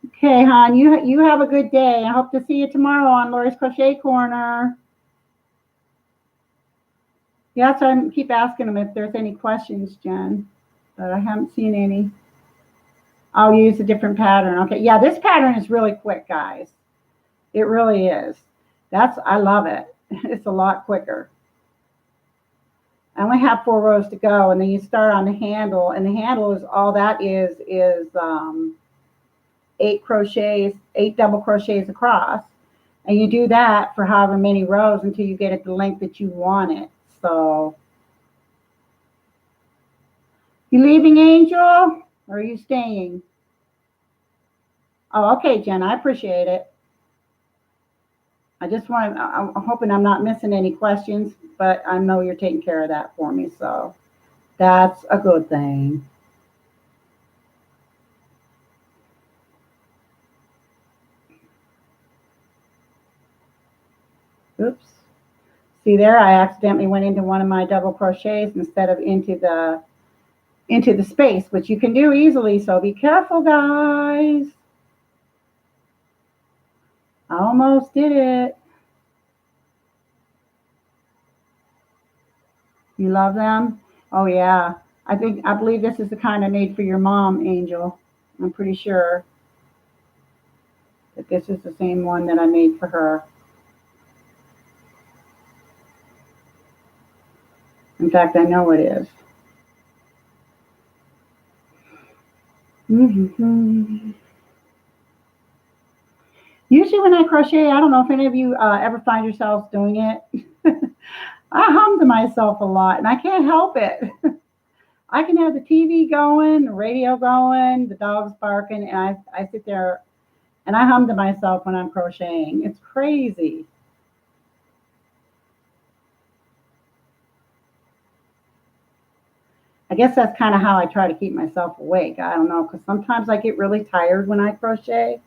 Speaker 1: Okay, hon, you have a good day. I hope to see you tomorrow on Lori's Crochet Corner. Yes, I keep asking them if there's any questions, Jen, but I haven't seen any. I'll use a different pattern. Okay, yeah, this pattern is really quick, guys. It really is. I love it. It's a lot quicker. I only have 4 rows to go, and then you start on the handle, and the handle is all that is 8 crochets, 8 double crochets across, and you do that for however many rows until you get it the length that you want it. So, you leaving, Angel, or are you staying? Oh, okay, Jen, I appreciate it. I'm hoping I'm not missing any questions, but I know you're taking care of that for me, so that's a good thing. Oops. See there, I accidentally went into one of my double crochets instead of into the space, which you can do easily, so be careful, guys. I almost did it. You love them? Oh yeah. I believe this is the kind I made for your mom, Angel. I'm pretty sure that this is the same one that I made for her. In fact, I know it is. Usually when I crochet, I don't know if any of you ever find yourselves doing it. I hum to myself a lot, and I can't help it. I can have the TV going, the radio going, the dogs barking, and I sit there and I hum to myself when I'm crocheting. It's crazy. I guess that's kind of how I try to keep myself awake. I don't know, because sometimes I get really tired when I crochet,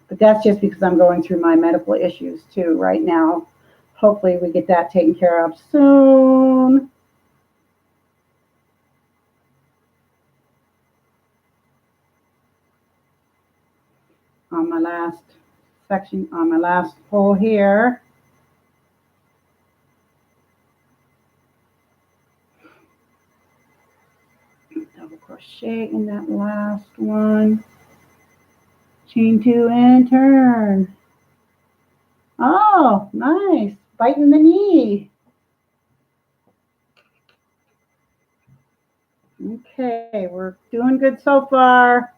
Speaker 1: but that's just because I'm going through my medical issues too right now. Hopefully we get that taken care of soon. On my last section, on my last hole here. Double crochet in that last one. Chain 2 and turn. Oh, nice. Biting the knee. Okay, we're doing good so far.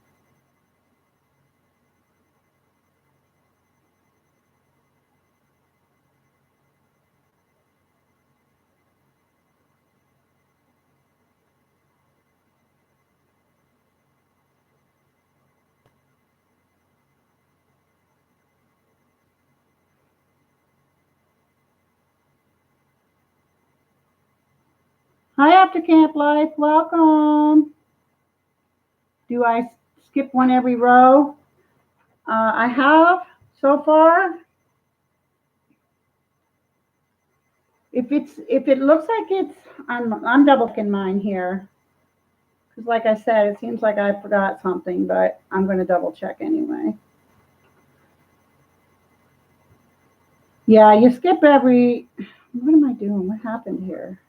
Speaker 1: Hi, After Camp Life. Welcome. Do I skip one every row? I have so far. If it looks like it's, I'm double checking mine here. Because like I said, it seems like I forgot something, but I'm going to double check anyway. Yeah, you skip every, what am I doing? What happened here?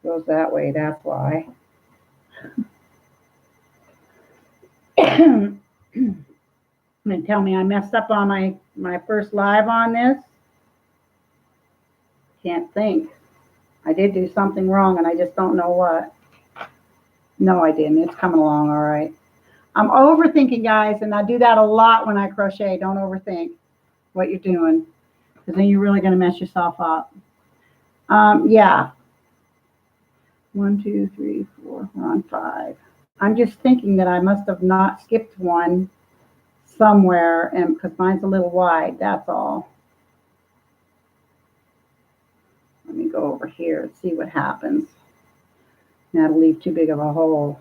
Speaker 1: Goes that way, that's why. And tell me I messed up on my first live on this. Can't think. I did do something wrong and I just don't know what. No, I didn't. It's coming along all right. I'm overthinking, guys, and I do that a lot when I crochet. Don't overthink what you're doing, because then you're really going to mess yourself up. Yeah. 1, 2, 3, 4. We're on 5. I'm just thinking that I must have not skipped one somewhere, and because mine's a little wide, that's all. Let me go over here and see what happens. That'll leave too big of a hole.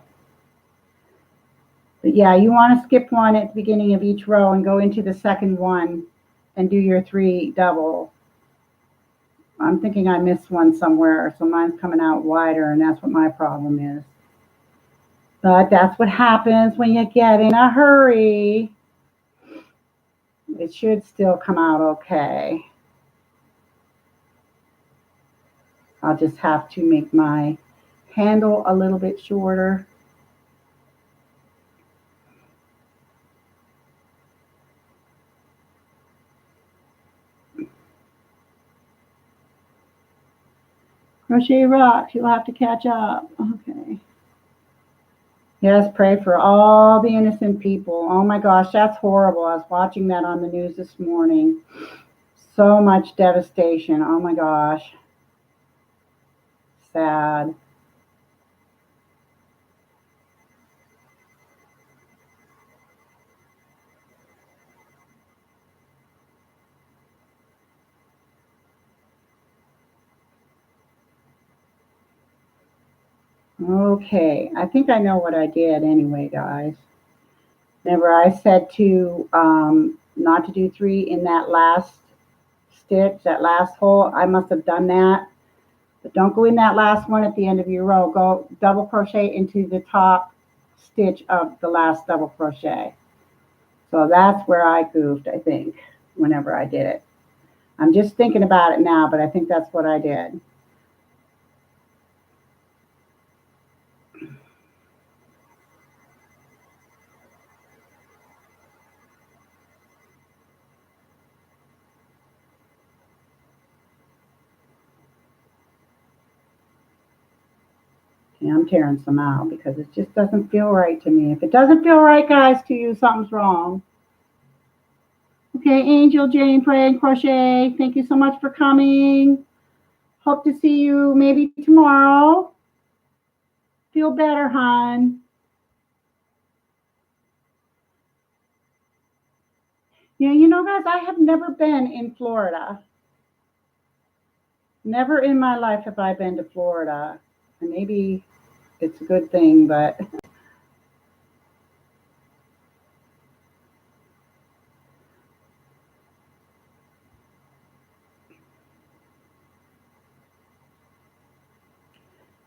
Speaker 1: But yeah, you want to skip one at the beginning of each row and go into the second one and do your 3 double. I'm thinking I missed one somewhere, so mine's coming out wider, and that's what my problem is. But that's what happens when you get in a hurry. It should still come out okay. I'll just have to make my handle a little bit shorter. Crochet rocks, you'll have to catch up. Okay. Yes, pray for all the innocent people. Oh my gosh, that's horrible. I was watching that on the news this morning. So much devastation. Oh my gosh. Sad. Okay, I think I know what I did anyway, guys. Remember, I said to not to do 3 in that last stitch, that last hole. I must have done that. But don't go in that last one at the end of your row. Go double crochet into the top stitch of the last double crochet. So that's where I goofed, I think, whenever I did it. I'm just thinking about it now, but I think that's what I did. Okay, I'm tearing some out because it just doesn't feel right to me. If it doesn't feel right, guys, to you, something's wrong. Okay, Angel, Jane, Pray, and Crochet, thank you so much for coming. Hope to see you maybe tomorrow. Feel better, hon. Yeah, you know, guys, I have never been in Florida. Never in my life have I been to Florida. And maybe it's a good thing, but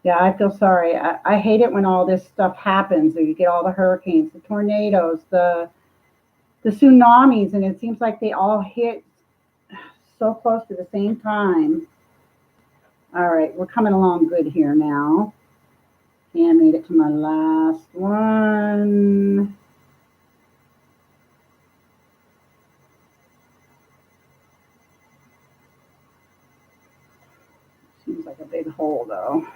Speaker 1: yeah, I feel sorry. I hate it when all this stuff happens. You get all the hurricanes, the tornadoes, the tsunamis, and it seems like they all hit so close to the same time. All right, we're coming along good here now. And made it to my last one. Seems like a big hole though.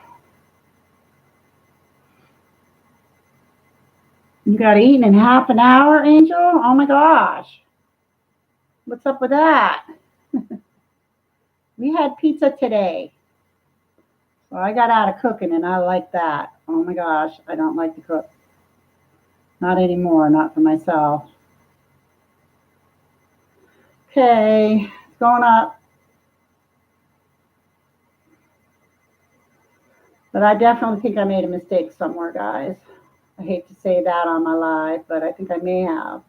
Speaker 1: You got eaten in half an hour, Angel? Oh my gosh. What's up with that? We had pizza today. So I got out of cooking and I like that. Oh my gosh, I don't like to cook. Not anymore, not for myself. Okay, it's going up. But I definitely think I made a mistake somewhere, guys. I hate to say that on my live, but I think I may have.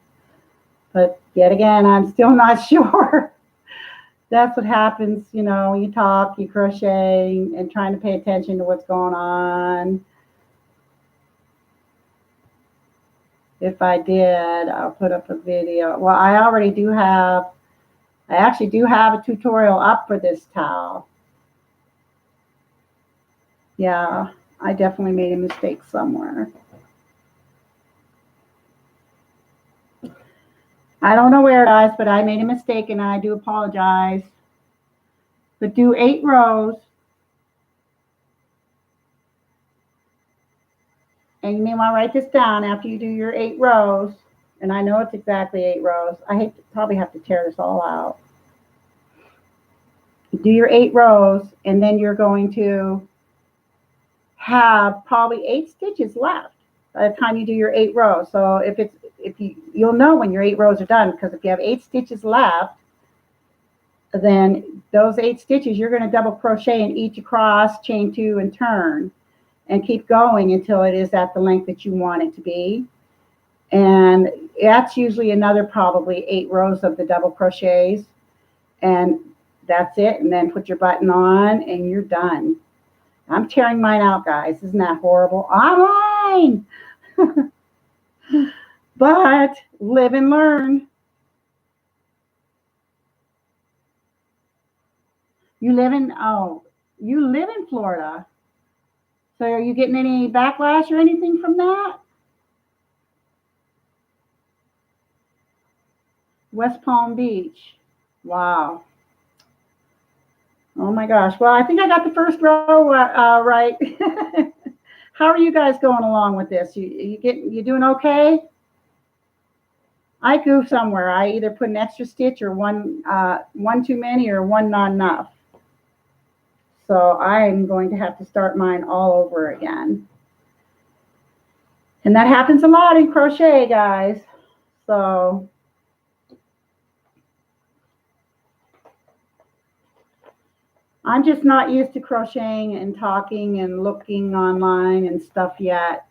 Speaker 1: But yet again, I'm still not sure. That's what happens, you know, you talk, you crochet, and trying to pay attention to what's going on. If I did, I'll put up a video. Well, I actually do have a tutorial up for this towel. Yeah, I definitely made a mistake somewhere. I don't know where, guys, but I made a mistake and I do apologize. But do 8 rows. And you may want to write this down after you do your 8 rows. And I know it's exactly 8 rows. I probably have to tear this all out. Do your 8 rows, and then you're going to have probably 8 stitches left by the time you do your 8 rows. So you'll know when your 8 rows are done, because if you have 8 stitches left, then those 8 stitches you're going to double crochet in each across, chain 2, and turn, and keep going until it is at the length that you want it to be. And that's usually another probably 8 rows of the double crochets, and that's it. And then put your button on and you're done. I'm tearing mine out, guys. Isn't that horrible? Online. But live and learn. You live in Florida. So are you getting any backlash or anything from that? West Palm Beach. Wow. Oh my gosh. Well, I think I got the first row right. How are you guys going along with this? You doing okay? I goof somewhere. I either put an extra stitch or one too many or one not enough. So I'm going to have to start mine all over again. And that happens a lot in crochet, guys. So I'm just not used to crocheting and talking and looking online and stuff yet.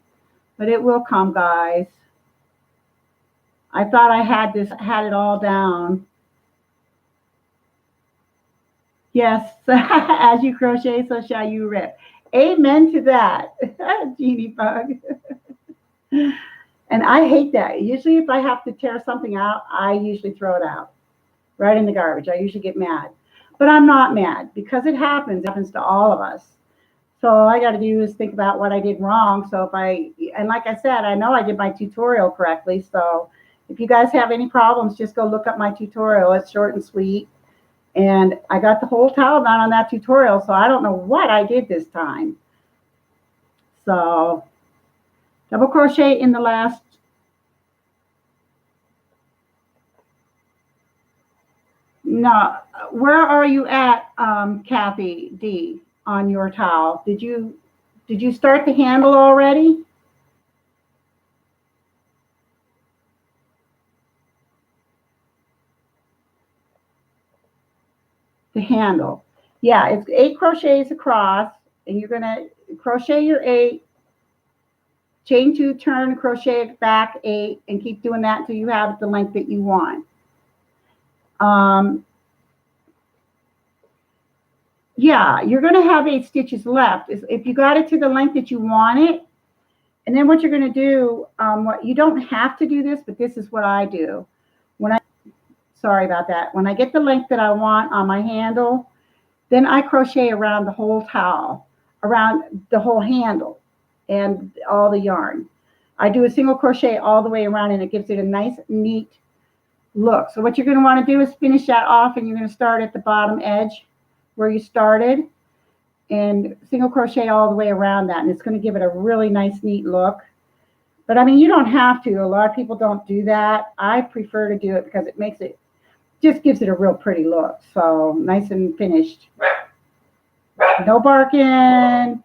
Speaker 1: But it will come, guys. I thought I had it all down. Yes, as you crochet, so shall you rip. Amen to that, Jeannie Bug. And I hate that. Usually if I have to tear something out, I usually throw it out right in the garbage. I usually get mad. But I'm not mad because it happens. It happens to all of us. So all I got to do is think about what I did wrong. So and like I said, I know I did my tutorial correctly. So if you guys have any problems, just go look up my tutorial. It's short and sweet. And I got the whole towel done on that tutorial, so I don't know what I did this time. So double crochet in the last. No, where are you at, Kathy D, on your towel? Did you start the handle already? The handle. Yeah, it's 8 crochets across, and you're going to crochet your 8, chain 2, turn, crochet back 8, and keep doing that until you have the length that you want. Yeah, you're going to have 8 stitches left. If you got it to the length that you want it, and then what you're going to do, you don't have to do this, but this is what I do. Sorry about that. When I get the length that I want on my handle, then I crochet around the whole towel, around the whole handle and all the yarn. I do a single crochet all the way around, and it gives it a nice, neat look. So what you're going to want to do is finish that off, and you're going to start at the bottom edge where you started and single crochet all the way around that. And it's going to give it a really nice, neat look. But I mean, you don't have to. A lot of people don't do that. I prefer to do it because it makes it, just gives it a real pretty look. So nice and finished. No barking.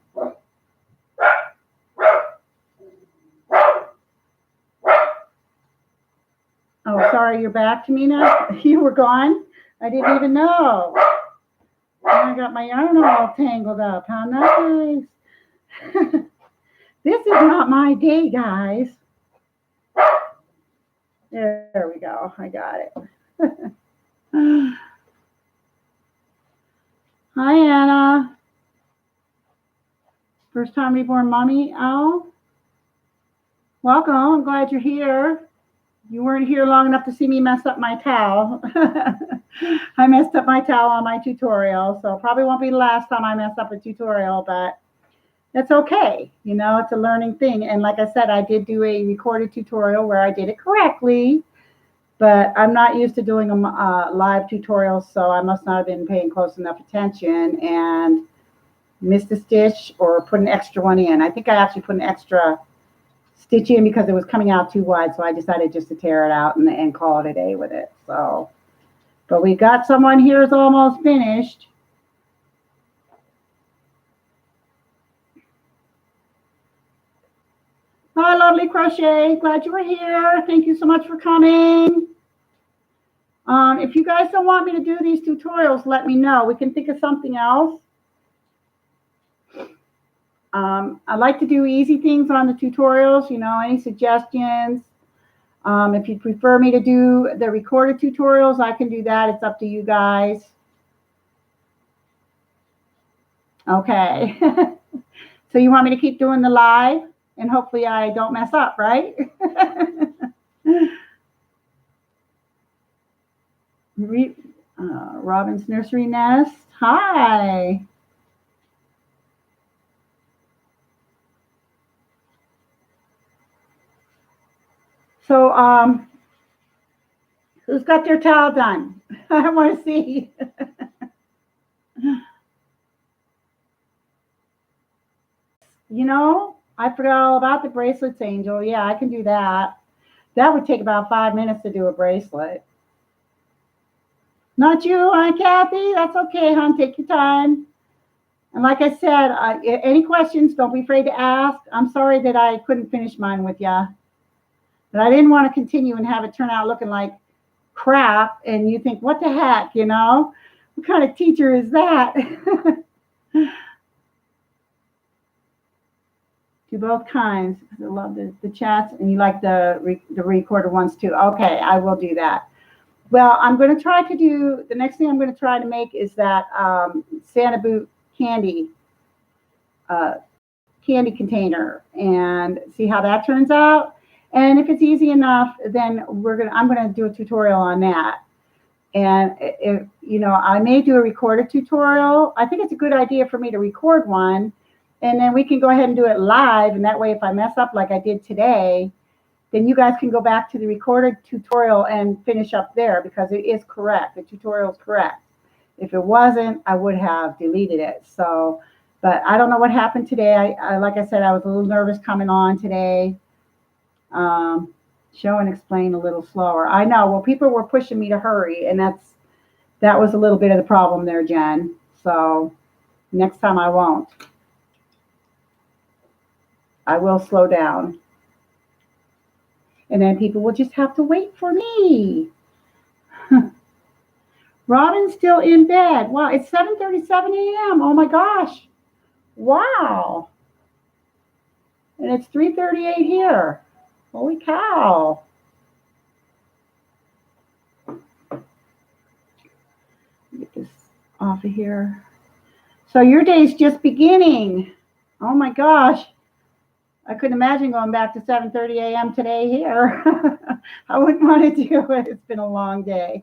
Speaker 1: Oh, sorry, you're back to me now? You were gone? I didn't even know. I got my yarn all tangled up. How nice. This is not my day, guys. There we go. I got it. Hi, Anna. First time reborn mommy. Oh, welcome. I'm glad you're here. You weren't here long enough to see me mess up my towel. I messed up my towel on my tutorial, so probably won't be the last time I mess up a tutorial, but that's okay. You know, it's a learning thing. And like I said, I did do a recorded tutorial where I did it correctly, but I'm not used to doing live tutorials, so I must not have been paying close enough attention and missed a stitch or put an extra one in. I think I actually put an extra stitch in because it was coming out too wide. So I decided just to tear it out and call it a day with it. So, but we got someone here is almost finished. Hi, lovely Crochet. Glad you were here. Thank you so much for coming. If you guys don't want me to do these tutorials, let me know. We can think of something else. I like to do easy things on the tutorials, you know, any suggestions. If you prefer me to do the recorded tutorials, I can do that. It's up to you guys. Okay. So you want me to keep doing the live? And hopefully I don't mess up, right? Robin's Nursery Nest. Hi. So, who's got their towel done? I want to see. You know, I forgot all about the bracelets, Angel. Yeah, I can do that. That would take about 5 minutes to do a bracelet. Not you, Aunt Kathy. That's okay, hon. Take your time. And like I said, any questions, don't be afraid to ask. I'm sorry that I couldn't finish mine with you. But I didn't want to continue and have it turn out looking like crap. And you think, what the heck, you know? What kind of teacher is that? Do both kinds. I love the chats. And you like the recorded ones too. Okay, I will do that. Well, I'm going to try to do, the next thing I'm going to try to make is that Santa Boot candy container and see how that turns out. And if it's easy enough, then I'm going to do a tutorial on that. And if, you know, I may do a recorded tutorial. I think it's a good idea for me to record one, and then we can go ahead and do it live. And that way, if I mess up like I did today, then you guys can go back to the recorded tutorial and finish up there because it is correct. The tutorial is correct. If it wasn't, I would have deleted it. So, but I don't know what happened today. I like I said, I was a little nervous coming on today. Show and explain a little slower. I know. Well, people were pushing me to hurry, and that was a little bit of the problem there, Jen. So next time I won't. I will slow down. And then people will just have to wait for me. Robin's still in bed. Wow, it's 7:37 a.m. Oh my gosh. Wow. And it's 3:38 here. Holy cow. Get this off of here. So your day's just beginning. Oh my gosh. I couldn't imagine going back to 7:30 a.m. today here. I wouldn't want to do it. It's been a long day.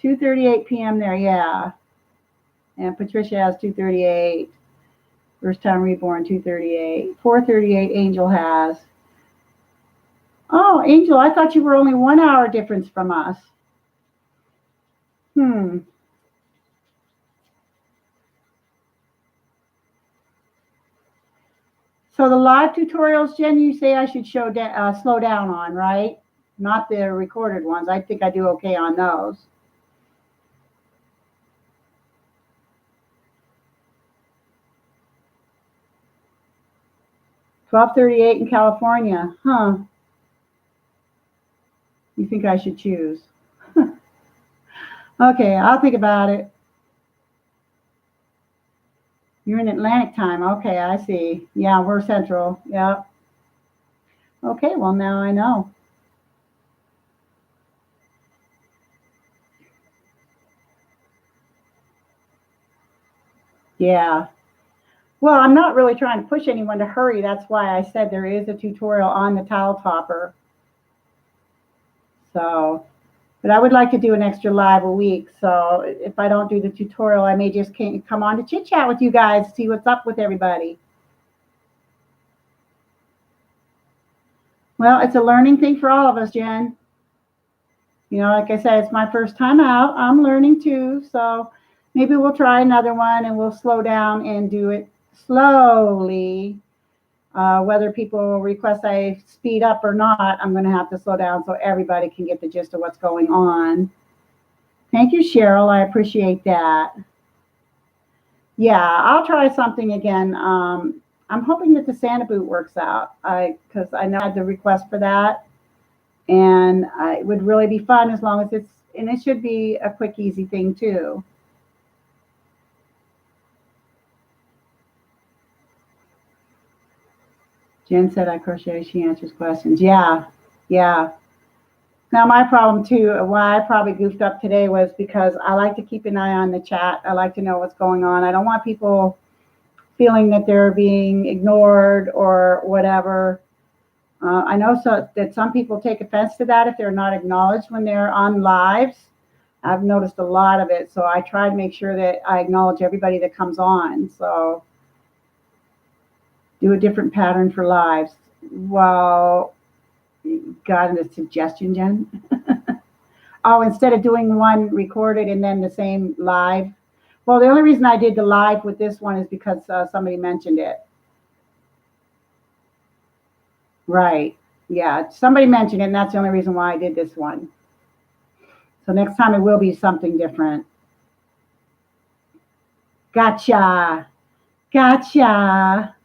Speaker 1: 2:38 p.m. there, yeah. And Patricia has 2:38. First time reborn, 2:38. 4:38 Angel has. Oh, Angel, I thought you were only 1 hour difference from us. So the live tutorials, Jen, you say I should slow down on, right? Not the recorded ones. I think I do okay on those. $12:38 in California. Huh. You think I should choose? Okay, I'll think about it. You're in Atlantic time. Okay, I see. Yeah, we're Central. Yeah. Okay, well, now I know. Yeah. Well, I'm not really trying to push anyone to hurry. That's why I said there is a tutorial on the towel topper. So, but I would like to do an extra live a week. So if I don't do the tutorial, I may just come on to chit chat with you guys, see what's up with everybody. Well, it's a learning thing for all of us, Jen. You know, like I said, it's my first time out. I'm learning too. So maybe we'll try another one and we'll slow down and do it slowly. Whether people request I speed up or not, I'm going to have to slow down so everybody can get the gist of what's going on. Thank you, Cheryl. I appreciate that. Yeah, I'll try something again. I'm hoping that the Santa boot works out. Because I know I had the request for that, and it would really be fun as long as and it should be a quick, easy thing too. Jen said I crochet. She answers questions. Yeah, yeah. Now my problem too, why I probably goofed up today was because I like to keep an eye on the chat. I like to know what's going on. I don't want people feeling that they're being ignored or whatever. I know that some people take offense to that if they're not acknowledged when they're on lives. I've noticed a lot of it, so I try to make sure that I acknowledge everybody that comes on. So do a different pattern for lives. Well, got a suggestion, Jen? Oh, instead of doing one recorded and then the same live. Well, the only reason I did the live with this one is because somebody mentioned it. Right. Yeah, somebody mentioned it, and that's the only reason why I did this one. So next time it will be something different. Gotcha. Gotcha.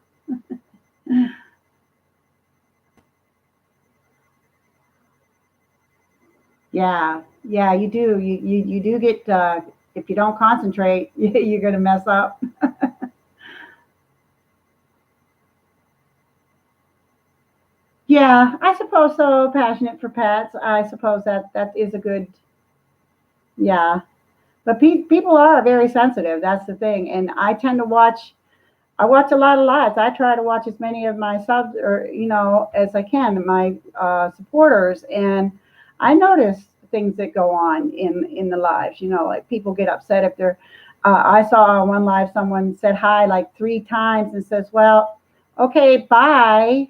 Speaker 1: Yeah. Yeah, you do. You do get, if you don't concentrate, you're going to mess up. Yeah, I suppose so. Passionate for pets. I suppose that is a good, yeah. But people are very sensitive. That's the thing. And I tend to watch. I watch a lot of lives. I try to watch as many of my subs or as I can, my supporters, and I notice things that go on in the lives. Like people get upset if they're. I saw on one live someone said hi like 3 times and says, "Well, okay, bye."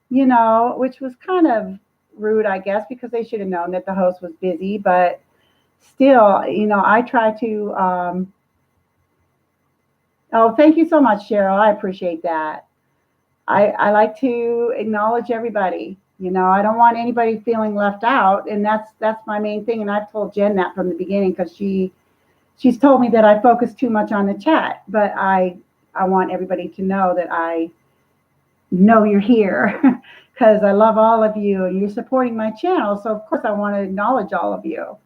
Speaker 1: Which was kind of rude, I guess, because they should have known that the host was busy. But still, I try to. Oh, thank you so much, Cheryl. I appreciate that. I like to acknowledge everybody. I don't want anybody feeling left out, and that's my main thing. And I've told Jen that from the beginning because she's told me that I focus too much on the chat, but I want everybody to know that I know you're here because I love all of you and you're supporting my channel. So of course I want to acknowledge all of you.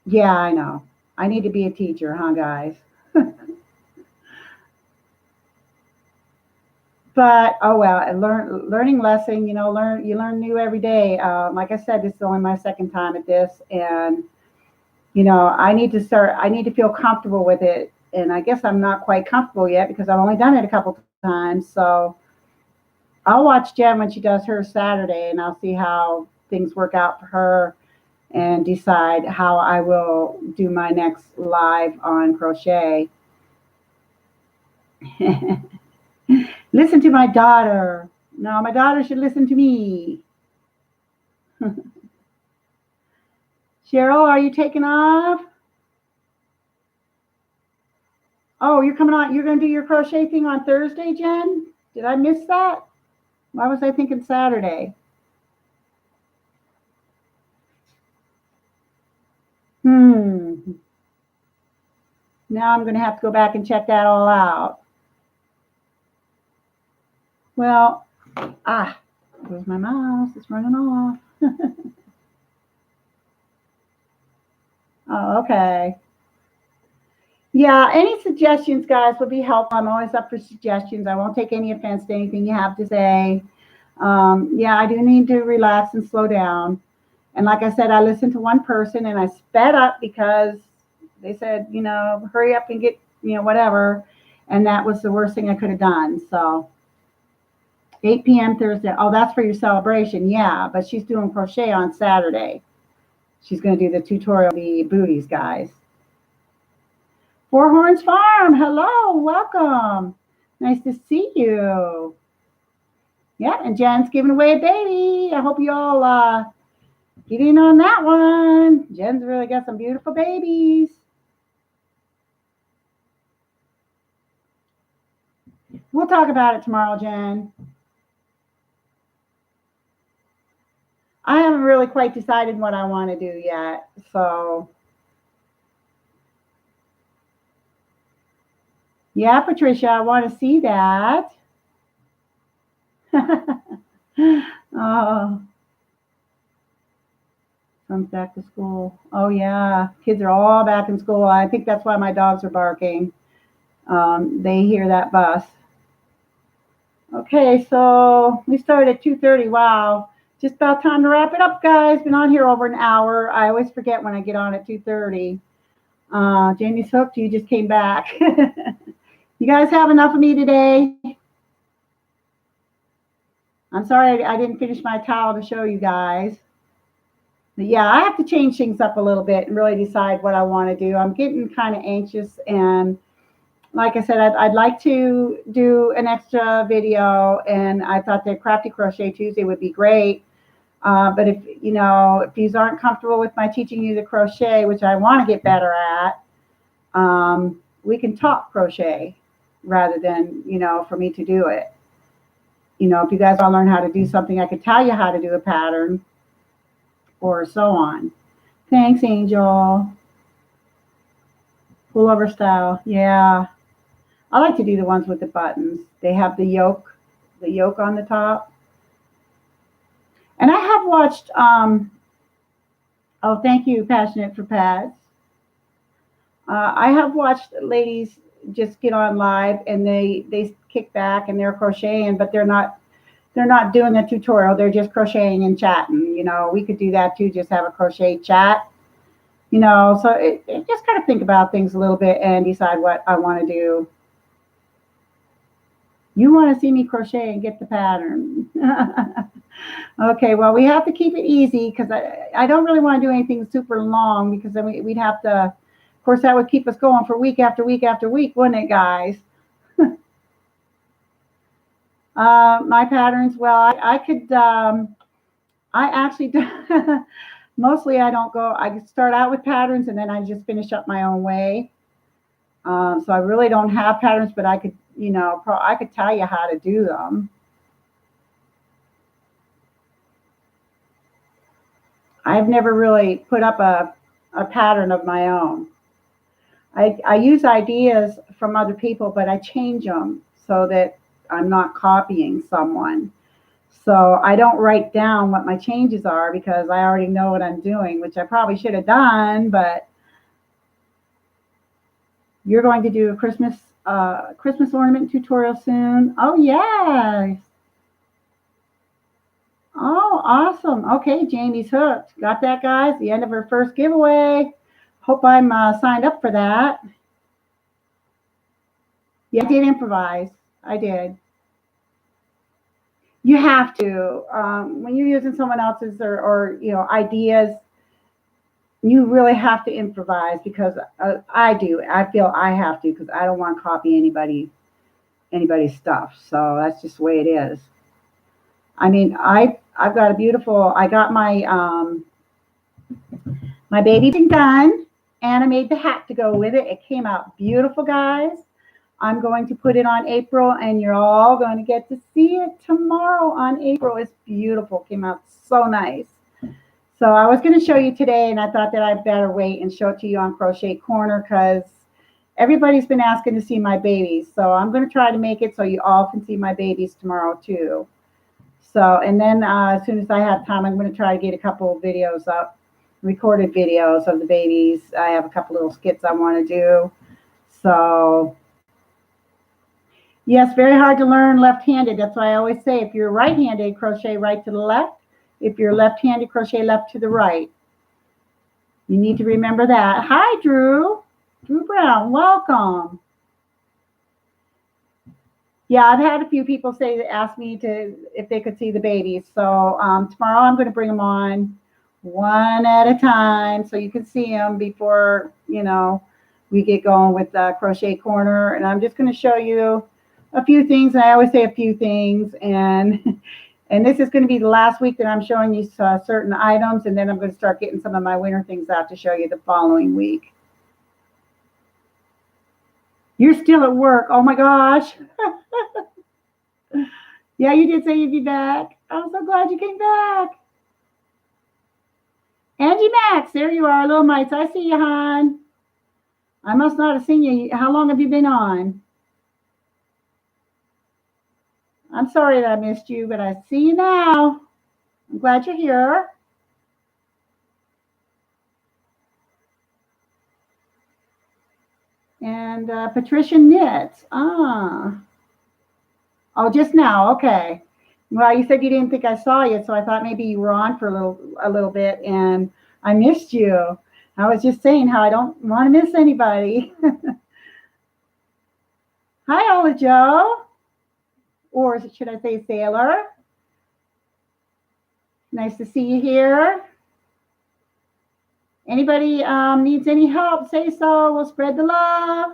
Speaker 1: Yeah, I know. I need to be a teacher, huh, guys? But oh well, learning lesson. You learn new every day. Like I said, this is only my second time at this, and I need to start. I need to feel comfortable with it, and I guess I'm not quite comfortable yet because I've only done it a couple times. So I'll watch Jen when she does her Saturday, and I'll see how things work out for her, and decide how I will do my next live on crochet. Listen to my daughter. No, my daughter should listen to me. Cheryl, are you taking off? Oh, you're coming on. You're going to do your crochet thing on Thursday, Jen? Did I miss that? Why was I thinking Saturday? Now I'm going to have to go back and check that all out. Well, there's my mouse. It's running off. Oh, okay. Yeah, any suggestions, guys, would be helpful. I'm always up for suggestions. I won't take any offense to anything you have to say. Yeah, I do need to relax and slow down. And like I said, I listened to one person and I sped up because they said, hurry up and get, whatever. And that was the worst thing I could have done. So 8 p.m. Thursday. Oh, that's for your celebration. Yeah, but she's doing crochet on Saturday. She's going to do the tutorial, the booties, guys. Four Horns Farm. Hello, welcome. Nice to see you. Yeah, and Jen's giving away a baby. I hope you all get in on that one. Jen's really got some beautiful babies. We'll talk about it tomorrow, Jen. I haven't really quite decided what I want to do yet. So, yeah, Patricia, I want to see that. Oh, comes back to school. Oh, yeah. Kids are all back in school. I think that's why my dogs are barking. They hear that bus. Okay, so we started at 2:30. Wow. Just about time to wrap it up, guys. Been on here over an hour. I always forget when I get on at 2:30. Jamie's hooked. You just came back. You guys have enough of me today? I'm sorry I didn't finish my towel to show you guys. But yeah, I have to change things up a little bit and really decide what I want to do. I'm getting kind of anxious, and like I said, I'd like to do an extra video, and I thought that Crafty Crochet Tuesday would be great. But if if you aren't comfortable with my teaching you the crochet, which I want to get better at, we can talk crochet rather than for me to do it. If you guys want to learn how to do something, I could tell you how to do a pattern or so on. Thanks, Angel. Pullover style, yeah. I like to do the ones with the buttons. They have the yoke on the top. And I have watched, oh, thank you, Passionate for Pads. I have watched ladies just get on live and they kick back and they're crocheting, but they're not doing a tutorial. They're just crocheting and chatting. We could do that too. Just have a crochet chat. So it just kind of think about things a little bit and decide what I want to do. You want to see me crochet and get the pattern. Okay, well, we have to keep it easy because I don't really want to do anything super long because then we'd have to, of course, that would keep us going for week after week after week, wouldn't it, guys? My patterns, well, I could, I actually, mostly I don't go, I start out with patterns and then I just finish up my own way. So I really don't have patterns, but I could, I could tell you how to do them. I've never really put up a pattern of my own. I use ideas from other people, but I change them so that I'm not copying someone. So I don't write down what my changes are because I already know what I'm doing, which I probably should have done, but you're going to do a Christmas ornament tutorial soon. Oh, yes. Oh, awesome. Okay, Jamie's hooked. Got that, guys? The end of her first giveaway. Hope I'm signed up for that. Yeah, I did improvise. I did. You have to. When you're using someone else's or ideas, you really have to improvise because I do. I feel I have to because I don't want to copy anybody's stuff. So that's just the way it is. I mean, I've got a beautiful. I got my my baby thing done, and I made the hat to go with it. It came out beautiful, guys. I'm going to put it on April, and you're all going to get to see it tomorrow on April. It's beautiful. It came out so nice. So I was going to show you today, and I thought that I better wait and show it to you on Crochet Corner because everybody's been asking to see my babies. So I'm going to try to make it so you all can see my babies tomorrow too. So, and then as soon as I have time, I'm going to try to get a couple of videos up, recorded videos of the babies. I have a couple little skits I want to do. So, yes, very hard to learn left-handed. That's why I always say if you're right-handed, crochet right to the left. If you're left-handed, crochet left to the right. You need to remember that. Hi, Drew. Drew Brown, welcome. Yeah, I've had a few people ask me if they could see the babies. So tomorrow I'm going to bring them on one at a time so you can see them before, we get going with Crochet Corner. And I'm just going to show you a few things. And I always say a few things. And this is going to be the last week that I'm showing you certain items. And then I'm going to start getting some of my winter things out to show you the following week. You're still at work. Oh my gosh. Yeah, you did say you'd be back. I'm so glad you came back. Angie Max, there you are, little mites. I see you, hon. I must not have seen you. How long have you been on? I'm sorry that I missed you, but I see you now. I'm glad you're here. And Patricia Knits. Ah. Oh, just now. Okay. Well, you said you didn't think I saw you, so I thought maybe you were on for a little bit, and I missed you. I was just saying how I don't want to miss anybody. Hi, Ola Joe, or should I say Sailor? Nice to see you here. Anybody needs any help, say so. We'll spread the love.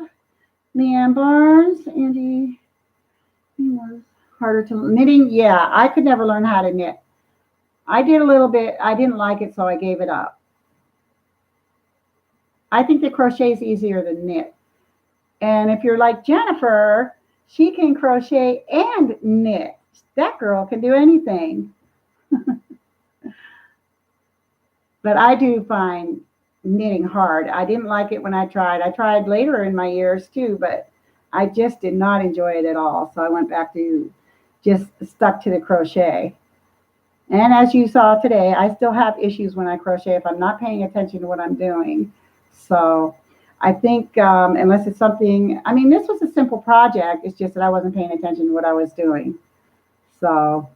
Speaker 1: Leanne Barnes, Angie, was harder to knitting. Yeah, I could never learn how to knit. I did a little bit. I didn't like it, so I gave it up. I think that crochet is easier than knit. And if you're like Jennifer, she can crochet and knit. That girl can do anything. But I do find knitting hard. I didn't like it when I tried. I tried later in my years too, but I just did not enjoy it at all. So I went back to just stuck to the crochet. And as you saw today, I still have issues when I crochet if I'm not paying attention to what I'm doing. So I think unless it's something, I mean, this was a simple project. It's just that I wasn't paying attention to what I was doing. So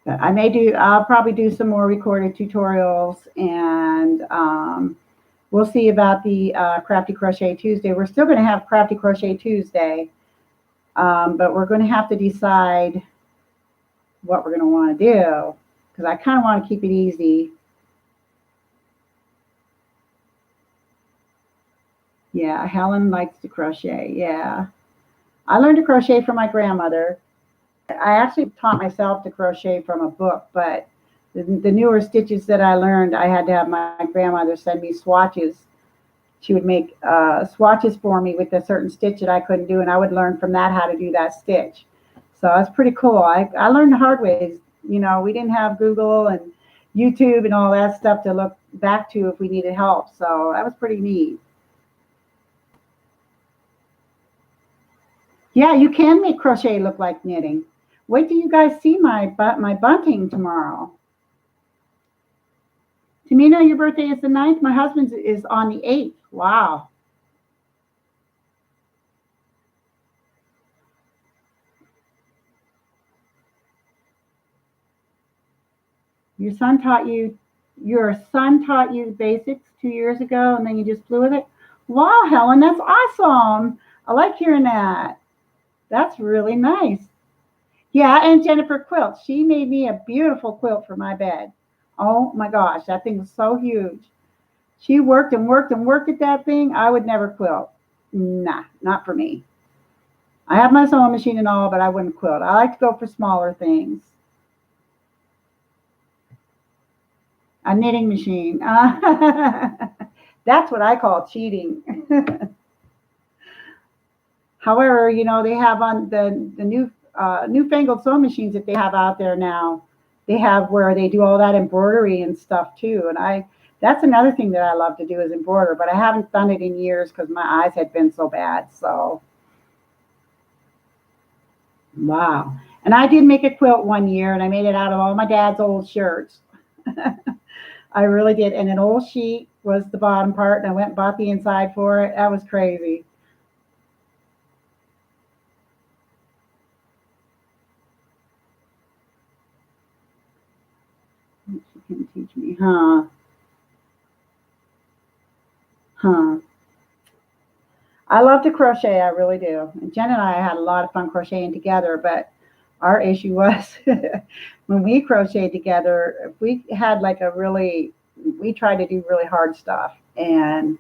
Speaker 1: I'll probably do some more recorded tutorials, and we'll see about the Crafty Crochet Tuesday. We're still going to have Crafty Crochet Tuesday, but we're going to have to decide what we're going to want to do, because I kind of want to keep it easy. Yeah, Helen likes to crochet. Yeah. I learned to crochet from my grandmother. I actually taught myself to crochet from a book, but the newer stitches that I learned, I had to have my grandmother send me swatches. She would make swatches for me with a certain stitch that I couldn't do, and I would learn from that how to do that stitch. So that's pretty cool. I learned the hard ways. You know, we didn't have Google and YouTube and all that stuff to look back to if we needed help. So that was pretty neat. Yeah, you can make crochet look like knitting. Wait till you guys see my bunting tomorrow. Tamina, your birthday is the 9th. My husband's is on the 8th. Wow. Your son taught you basics 2 years ago, and then you just flew with it. Wow, Helen, that's awesome. I like hearing that. That's really nice. Yeah, and Jennifer Quilt. She made me a beautiful quilt for my bed. Oh my gosh, that thing was so huge. She worked and worked and worked at that thing. I would never quilt. Nah, not for me. I have my sewing machine and all, but I wouldn't quilt. I like to go for smaller things. A knitting machine. That's what I call cheating. However, you know, they have on the new newfangled sewing machines that they have out there now. They have where they do all that embroidery and stuff too. And that's another thing that I love to do is embroider, but I haven't done it in years because my eyes had been so bad. So, wow. And I did make a quilt one year, and I made it out of all my dad's old shirts. I really did. And an old sheet was the bottom part, and I went and bought the inside for it. That was crazy. She can teach me, huh? Huh. I love to crochet, I really do. And Jen and I had a lot of fun crocheting together, but our issue was when we crocheted together, if we had like we tried to do really hard stuff. And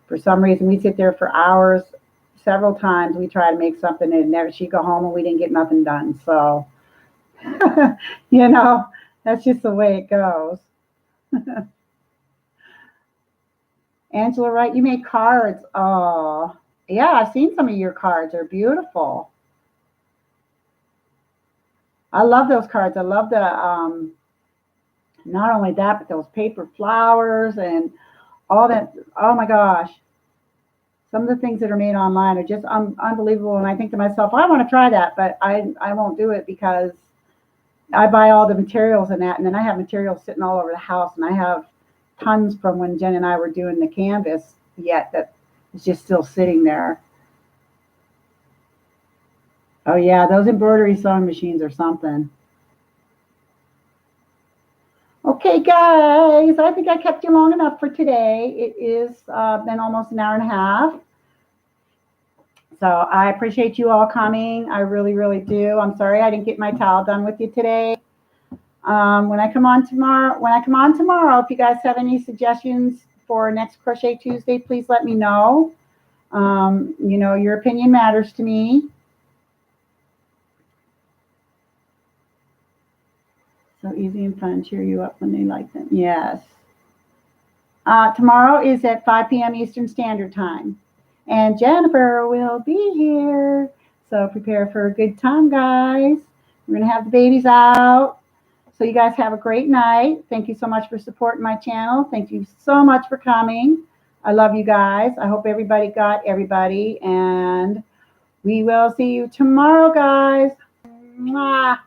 Speaker 1: for some reason, we'd sit there for hours. Several times we tried to make something and she'd go home and we didn't get nothing done. So, you know, that's just the way it goes. Angela Wright, you make cards. Oh, yeah, I've seen some of your cards. They're beautiful. I love those cards. I love the not only that, but those paper flowers and all that. Oh my gosh. Some of the things that are made online are just unbelievable. And I think to myself, I want to try that, but I won't do it because I buy all the materials and that. And then I have materials sitting all over the house. And I have tons from when Jen and I were doing the canvas yet that is just still sitting there. Oh, yeah, those embroidery sewing machines are something. Okay, guys, I think I kept you long enough for today. It is been almost an hour and a half. So I appreciate you all coming. I really, really do. I'm sorry I didn't get my towel done with you today. When I come on tomorrow, if you guys have any suggestions for next Crochet Tuesday, please let me know. You know, your opinion matters to me. So easy and fun, cheer you up when they like them. Yes. Tomorrow is at 5 p.m. Eastern Standard Time. And Jennifer will be here. So prepare for a good time, guys. We're going to have the babies out. So you guys have a great night. Thank you so much for supporting my channel. Thank you so much for coming. I love you guys. I hope everybody got everybody. And we will see you tomorrow, guys. Mwah.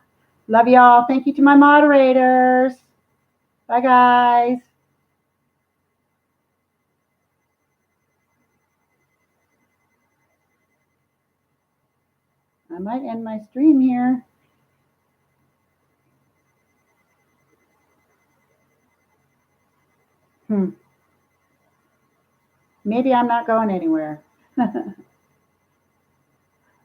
Speaker 1: Love y'all. Thank you to my moderators. Bye, guys. I might end my stream here. Maybe I'm not going anywhere.